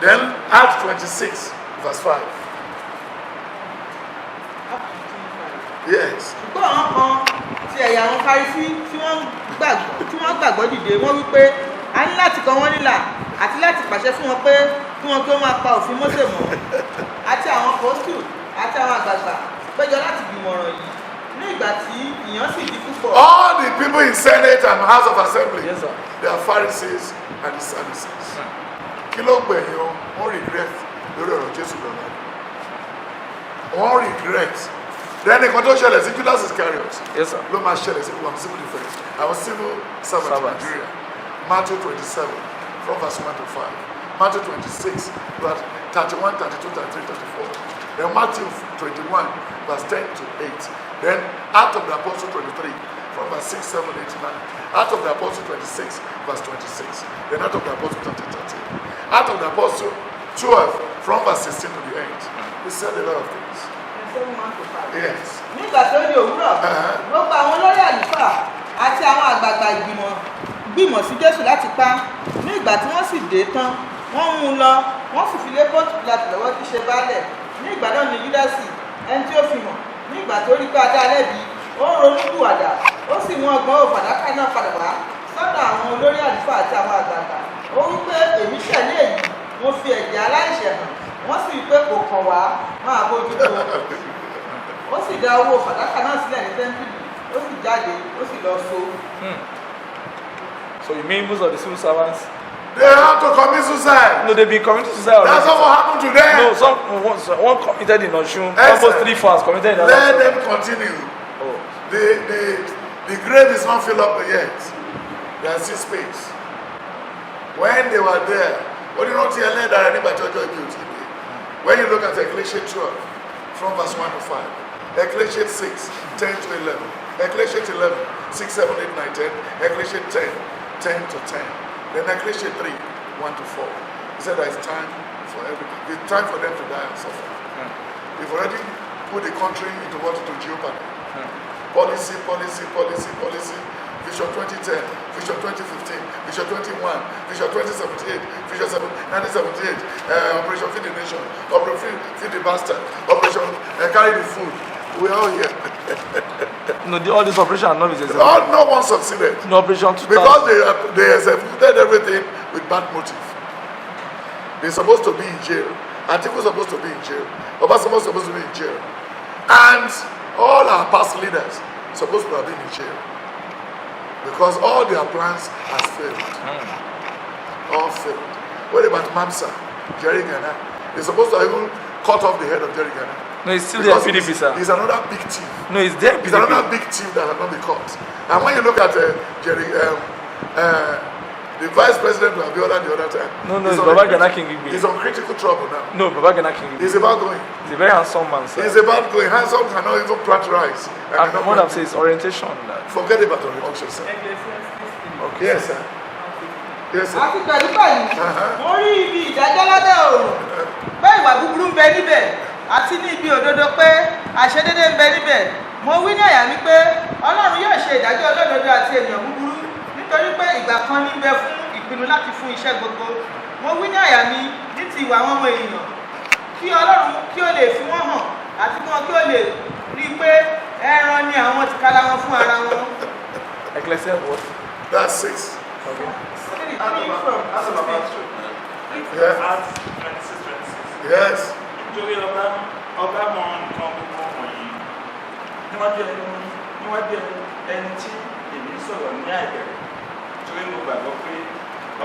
Then Acts 26, verse 5. Yes. ṣùgbọ́n àwọn kan ti ẹ̀yà àwọn Farisí tí wọ́n gbàgbọ́ dìde wọ́n wí pé a ní láti kọ wọ́n nílà àti láti pàṣẹ fún wọn pé kí wọ́n tó máa pa òfin Mósè mọ́ àti àwọn apostles àti àwọn àgbààgbà péjọ láti gbìmọ̀ràn yìí ní ìgbà tí ìyàn sì di púpọ̀. All the people in Senate and House of Assembly, Yes, sir. they are Pharisees and the Sadducees. Kí ló gbẹ̀yìn o? Wọ́n regret lórí ọ̀rọ̀ Jésù lọ́la. Wọ́n regret. Then nǹkan tó ṣẹlẹ̀ sí Judas Iscariot Yes, sir. ló máa ṣẹlẹ̀ sí one civil defense. Àwọn civil servant in Servants. Nigeria. Matthew 27 from verse 1 to 5. Matthew 26 verse 31, 32, 33, 34. Then Matthew 21 verse 10 to 8. Then Acts of the Apostle 23 from verse 6, 7, 8, 9. Acts of the Apostle 26 verse 26. Then Acts of the Apostle 30, 13. Acts of the Apostle 12 from verse 16 to the end. He said a lot of things. Yes. nígbà tó di òwúrọ̀ gbogbo àwọn olórí àlùfáà àti àwọn àgbààgbà gbìmọ̀ sí Jésù láti pa ní ìgbà tí wọ́n sì dé tán wọ́n mú un lọ wọ́n sì fi lé Pọ́ńtù Pílátù lọ́wọ́ tí ṣe baálẹ̀ ní ìgbà náà ni Júdásì ẹni tí ó fi hàn ní ìgbà tó rí pé a dá lẹ́bi ó ń ronúpìwàdà ó sì mú ọgbọ̀n owó fàdákà náà padà wá sọ́dọ̀ àwọn olórí àlùfáà àti àwọn àgbààgbà ó wí pé èmi ṣẹ̀lẹ̀ èyí mo fi ẹ̀jẹ̀ aláìṣẹ̀ hàn wọ́n sì rí pé kò kàn wá máa bójú tó ó sì dá owó fàdákà náà sílẹ̀ ní tẹ́ḿpìlì ó sì jáde ó sì lọ so. So you mean most of the civil servants? They have to commit suicide. No, they've been committed suicide already. That's not what happened to them. No, one committed in Oshun, Yes, almost sir. 3 hours committed in Let another. them continue. Oh. The grave is not filled up yet. There is still space. When they were there, what do you not hear that anybody when you look at Ecclesiastes 12, from verse 1 to 5, Ecclesiastes 6, 10 to 11, Ecclesiastes 11, 6, 7, 8, 9, 10, Ecclesiastes 10, 10 to 10, then Ecclesiastes 3, 1 to 4. He said that it's time for everything. It's time for them to die and suffer. We've already put the country into what to jeopardy. Policy. Vision 2010, Vision 2015, Vision 21, Vision 2078, Vision 1978, Operation Feed the Nation, Operation Feed the Bastard, Operation Carry the Food. We are all here. No, all this operation are not executed. No one succeeded. No operation 2000. Because they executed everything with bad motive. They're supposed to be in jail. Atiku was supposed to be in jail. Obasanjo was supposed to be in jail. And all our past leaders supposed to have been in jail. Because all their plans has failed. All failed. What about Mamsa, Jerry Ghana? They're supposed to even cut off the head of Jerry Ghana. No, it's still there, PDP, sir. He's another big thief. No, it's there, He's PDP. another big thief that has not been caught. And when you look at Jerry, the vice president of Abiola the other time. No, it's Baba Gana King. He's on critical trouble now. No, Baba Gana King. He's about going. He's a very handsome man, sir. He's about going. Handsome cannot even plant rice. And what I'm saying is orientation. Forget about orientation, sir. Okay. Yes, sir. Yes, sir. àti pẹ̀lú mo rí ibi ìdájọ́ lábẹ́ òòrùn pé ìwà búburú ń bẹ níbẹ̀ àti ní ibi òdodo pé àṣedédé ń bẹ níbẹ̀ mo wí ní àyà mi pé Ọlọ́run yóò ṣe ìdájọ́ olódodo àti ènìyàn búburú nítorí pé ìgbà kan ní bẹ fún ìpinnu láti fún iṣẹ́ gbogbo mo wí ní àyà mi ní ti ìwà àwọn ọmọ èèyàn kí Ọlọ́run kí ó lè fi wọ́n hàn àti kí wọ́n kí ó lè rí i pé ẹran ni àwọn tìkára wọn fún ara wọn. Ecclesiastes what? That's 6. Okay. That's about true. Yeah. Acts 26, 26. Yes. Nítorí ọba mọ nǹkan gbogbo wọ̀nyí níwájú ẹni tí èmi ń sọ̀rọ̀ ní àìbẹ̀rẹ̀ nítorí mo gbàgbọ́ pé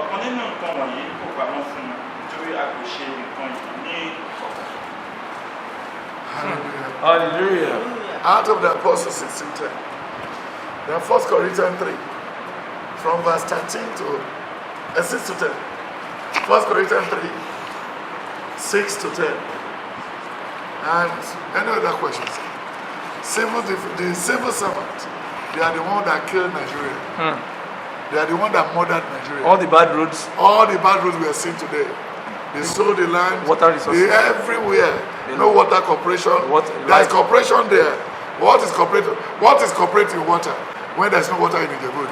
ọ̀kan nínú nǹkan wọ̀nyí kò pamọ́ fún un nítorí a kò ṣe nǹkan yìí ní ọ̀kan. Hallelujah. Out of the Apostles 16:10. Then 1 Corinthians 3. From verse 13 to 6 to 10. 1 Corinthians 3. 6 to 10. And any other questions? The civil servant, they are the one that killed Nigeria. They are the one that murdered Nigeria. All the bad roads. All the bad roads we are seeing today. They sold the land. Water resources. They everywhere. No water corporation. There is corporation there. What is cooperative? What is cooperative water when there is no water in Ijebu?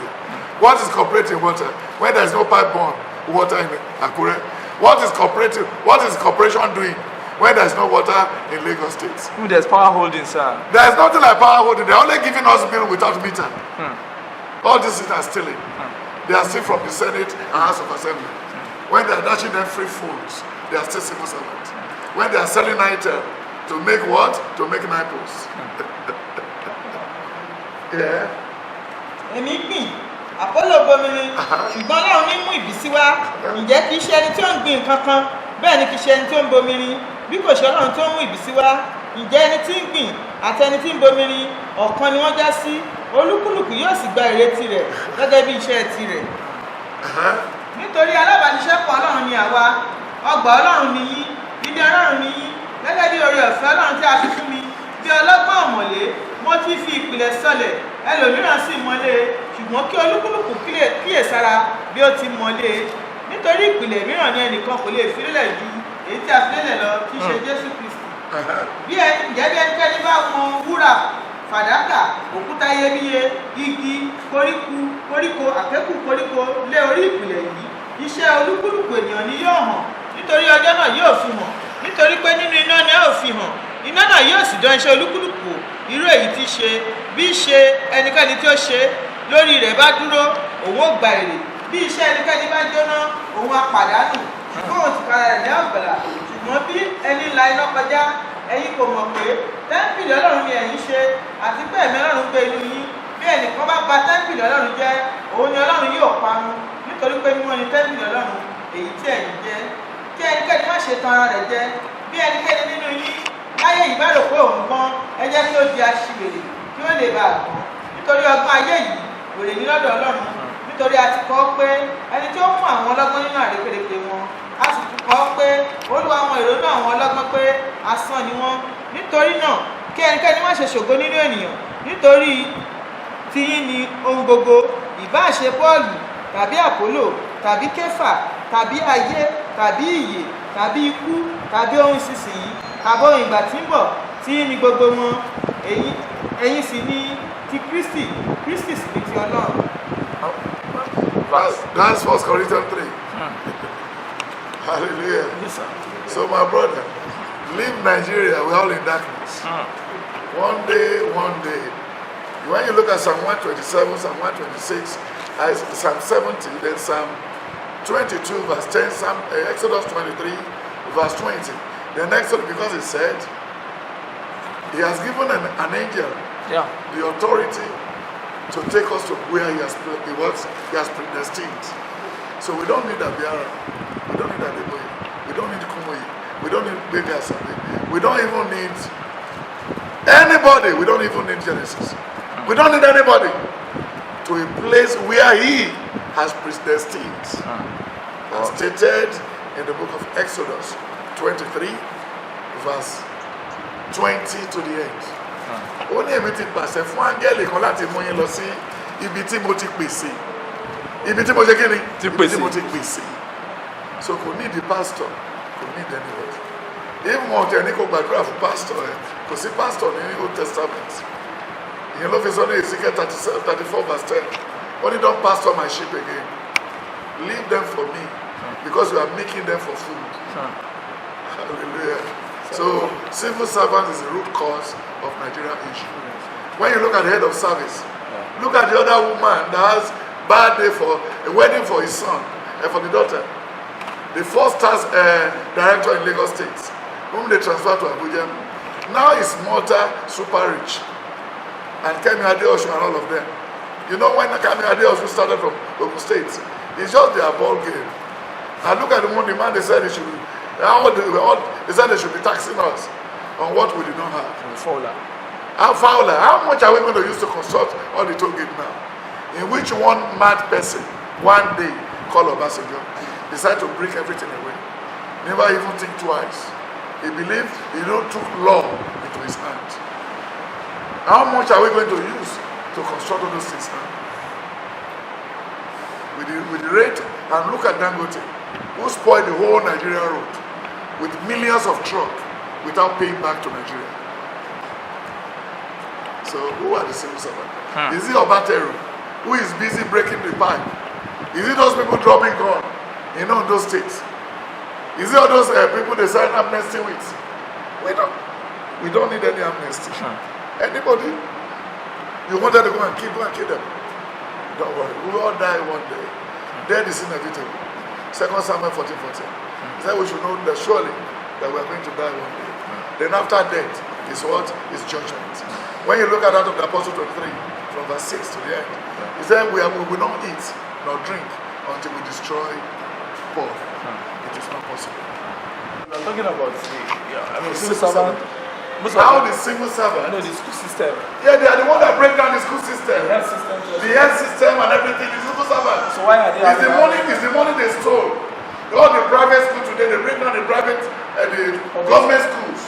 What is cooperative water when there is no pipe-borne water in Akure? What is cooperative? What is corporation doing when there's no water in Lagos State. Even there's power holding, sir. There's nothing like power holding. They're only giving us bill without meter. All these things are stealing. They are still from the Senate and House of Assembly. When they are dashing them free phones, they are still civil servants. When they are selling item to make what? To make nipples. Yeah. èmi gbìn àpọ́lò bomirin ṣùgbọ́n Ọlọ́run ní mú ìbísí wá. Ǹjẹ́ kìí ṣe ẹni tí ó ń gbìn nǹkan kan bẹ́ẹ̀ ni kìí ṣe ẹni tí ó ń bomirin bí kò ṣe Ọlọ́run tó ń mú ìbísí wá. Ǹjẹ́ ẹni tí ń gbìn àti ẹni tí ń bomirin ọ̀kan ni wọ́n já sí, olúkúlùkù yóò sì gba èrè tirẹ̀ gẹ́gẹ́ bí iṣẹ́ tirẹ̀. Nítorí alábàáṣiṣẹ́pọ̀ Ọlọ́run ni àwa, ọgbà Ọlọ́run ni yín, ilé Ọlọ́run ni yín, gẹ́gẹ́ bí oore ọ̀fẹ́ Ọlọ́run tí a fi fún mi bí ọlọ́gbọ́n ọ̀mọ̀lé. Mo ti fi ìpìlẹ̀ sọlẹ̀, ẹlòmíràn sì mọ́lé, ṣùgbọ́n kí olúkúlùkù kíyèsára bí ó ti mọ́lé. Nítorí ìpìlẹ̀ mìíràn ni ẹnìkan kò lè fi lélẹ̀ ju èyí tí a fi lélẹ̀ lọ, tí í ṣe Jésù Kristi. Bí ẹnikẹ́ni bá mọ wúrà, fàdákà, òkúta iyebíye, igi, koríko, àkékù koríko lé orí ìpìlẹ̀ yìí, iṣẹ́ olúkúlùkù ènìyàn ni yóò hàn, nítorí ọjọ́ náà yóò fi hàn. Nítorí pé nínú iná ni a ó fi hàn, iná náà yóò sì dán iṣẹ́ olúkúlùkù irú èyí tí ṣe, bí ṣe ẹnikẹ́ni tí ó ṣe lórí rẹ̀ bá dúró, òun ó gba èrè. Bí iṣẹ́ ẹnikẹ́ni bá jóná, òun á pàdánù, ṣùgbọ́n òun tìkára rẹ̀ ní ọ̀gbàlà. Ṣùgbọ́n bí ẹni la iná kọjá, ẹ̀yin kò mọ̀ pé tẹ́ḿpìlì Ọlọ́run ni ẹ̀yin ṣe, àti pé ẹ̀mí Ọlọ́run gbé inú yín. Bí ẹnìkan bá ba tẹ́ḿpìlì Ọlọ́run jẹ́, òun ni Ọlọ́run yóò parun, nítorí pé mímọ́ ni tẹ́ḿpìlì Ọlọ́run èyí tí ẹ̀yin jẹ́. Kí ẹnikẹ́ni má ṣe tan ara rẹ̀ jẹ. Bí ẹnikẹ́ni nínú yín láyé yìí bá rò pé òun gbọ́n, ẹ jẹ́ kí ó di aṣiwèrè kí ó lè bá a gbọ́n. Nítorí ọgbọ́n ayé yìí wèrè ní lọ́dọ̀ Ọlọ́run. Nítorí a ti kọ pé ẹni tí ó mú àwọn ọlọ́gbọ́n nínú àrékérekè wọn, a sì tún kọ pé Olúwa àwọn ìrònú àwọn ọlọ́gbọ́n pé asán ni wọ́n. Nítorí náà kí ẹnikẹ́ni má ṣe ṣògo nínú ènìyàn, nítorí tiyín ni ohun gbogbo, ìbáà ṣe Pọ́ọ̀lù tàbí Àpólò tàbí Kéfà tàbí ayé tàbí ìyè tàbí ikú tàbí ohun ìsinsìnyí tàbí ohun ìgbà tí ń bọ̀, tiyín ni gbogbo wọn. Ẹ̀yin sì ni ti Kristi, Kristi sì ni ti Ọlọ́run. That's 1 Corinthians 3. Hallelujah. Yes, sir. So my brother, leave Nigeria, we're all in darkness. One day. When you look at Psalm 127, Psalm 126, Psalm 70, then Psalm 22, verse 10, Exodus 23, verse 20. Then Exodus, because it said, he has given an angel the authority to take us to where he has predestined. So we don't need Abiara, we don't need Adeboye, we don't need Kumoyi, we don't need Begasabe, we don't even need anybody, we don't even need Genesis. We don't need anybody to a place where he has predestined. As stated in the book of Exodus 23, verse 20 to the end. Ó ní èmi ti pàṣẹ fún áńgẹ́lì kan láti mú yín lọ sí ibi tí mo ti pèsè. Ibi tí mo ṣe kí ni? Ibi tí mo ti pèsè. So kò need the pastor, kò need anybody. Even wọn tẹ̀ ní kò gbàdúrà fún pastor ẹ̀, kò sí pastor ní Old Testament. Ìyẹn ló fi sọ ní Ezekiel 34 verse 10. Only don't pastor my sheep again. Leave them for me, because you are making them for food. Hallelujah. So civil servants is the root cause of Nigerian issue. When you look at the head of service, look at the other woman that has bad day for a wedding for his son and for the daughter. The first task director in Lagos State, whom they transferred to Abuja, now is Malta super rich, and Kemi Adeosun and all of them. You know when Kemi Adeosun started from Ogun State, it's just their ball game. And look at the man they said they should be. They said they should be taxing us on what we did not have. Fowler. How much are we going to use to construct all the toll gate now? In which one mad person, one day, called Obasanjo, decided to break everything away. Never even think twice. He believed he took law into his hand. How much are we going to use to construct all those things now? With the rate, and look at Dangote, who spoiled the whole Nigerian road with millions of trucks without paying back to Nigeria. So who are the civil servants? Is it Obateru, who is busy breaking the pipe? Is it those people dropping gun in those states? Is it all those people they sign amnesty with? We don't need any amnesty. Anybody you wanted to go and kill them. Don't worry. We will all die one day. Death is inevitable. 2 Samuel 14:14. He said we should know that surely that we are going to die one day. Then after death is what? Is judgment. When you look at that of the Apostle 23, from verse 6 to the end, he said we will not eat nor drink until we destroy Paul. It is not possible. We're talking about the civil servant. How the civil servant? I know the school system. Yeah, they are the one that break down the school system. The health system. The health system and everything, the civil servant. So why are they It's the money they stole. All the private schools today, they break down the private, the government schools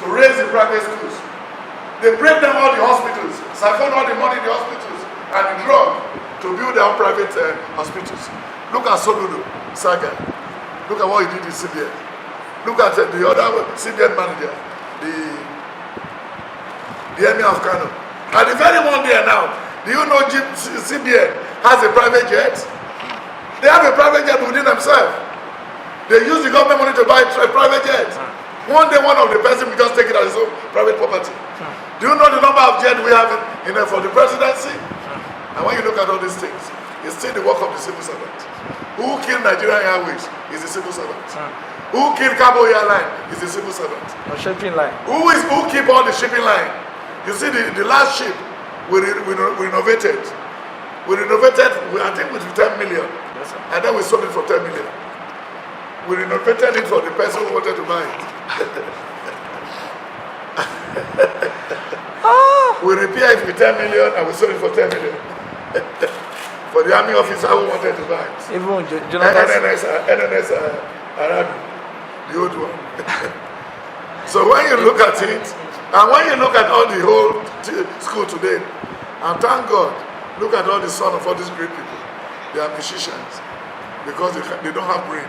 to raise the private schools. They break down all the hospitals, siphon all the money in the hospitals and the drug to build their own private hospitals. Look at Soludo, Saga. Look at what he did in CBN. Look at the other CBN manager, the Emir of Kano. And the very one there now, do you know CBN has a private jet? They have a private jet within themselves. They use the government money to buy a private jet. One day one of the person will just take it as his own private property. Do you know the number of jets we have for the presidency? And when you look at all these things, it's still the work of the civil servant. Who killed Nigerian Airways is the civil servant. Who killed Cabo Airline is the civil servant. A shipping line. Who keep all the shipping line? You see the last ship we renovated. We renovated, I think with 10 million. Yes, sir. And then we sold it for 10 million. We renovated it for the person who wanted to buy it. We repaired it with 10 million and we sold it for 10 million. For the army officer who wanted to buy it. Even Jonathan. NNS Aradu, the old one. So when you look at it, and when you look at all the whole school today, and thank God, look at all the sons of all these great people. They are musicians because they don't have brain.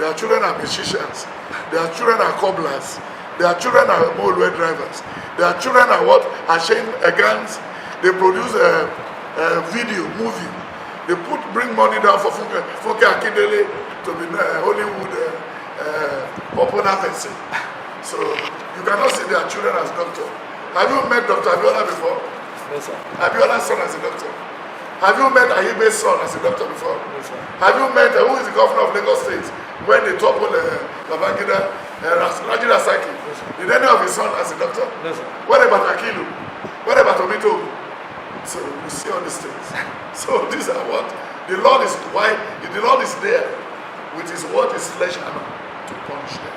Their children are musicians. Their children are cobblers. Their children are motorway drivers. Their children are what? Ashamed guns. They produce a video, movie. They bring money down for Funke Akindele to be Hollywood popular person. So you cannot see their children as doctor. Have you met Dr. Abiola before? Yes, sir. Abiola's son as a doctor. Have you met Ayibe's son as a doctor before? Yes, sir. Have you met who is the governor of Lagos State when they toppled Babangida, Rajida Saki? Yes, Did any of his son as a doctor? Yes, sir. What about Akilu? What about Omito? So you see all these things. So these are what the Lord is why the Lord is there with his word, his sledgehammer to punish them.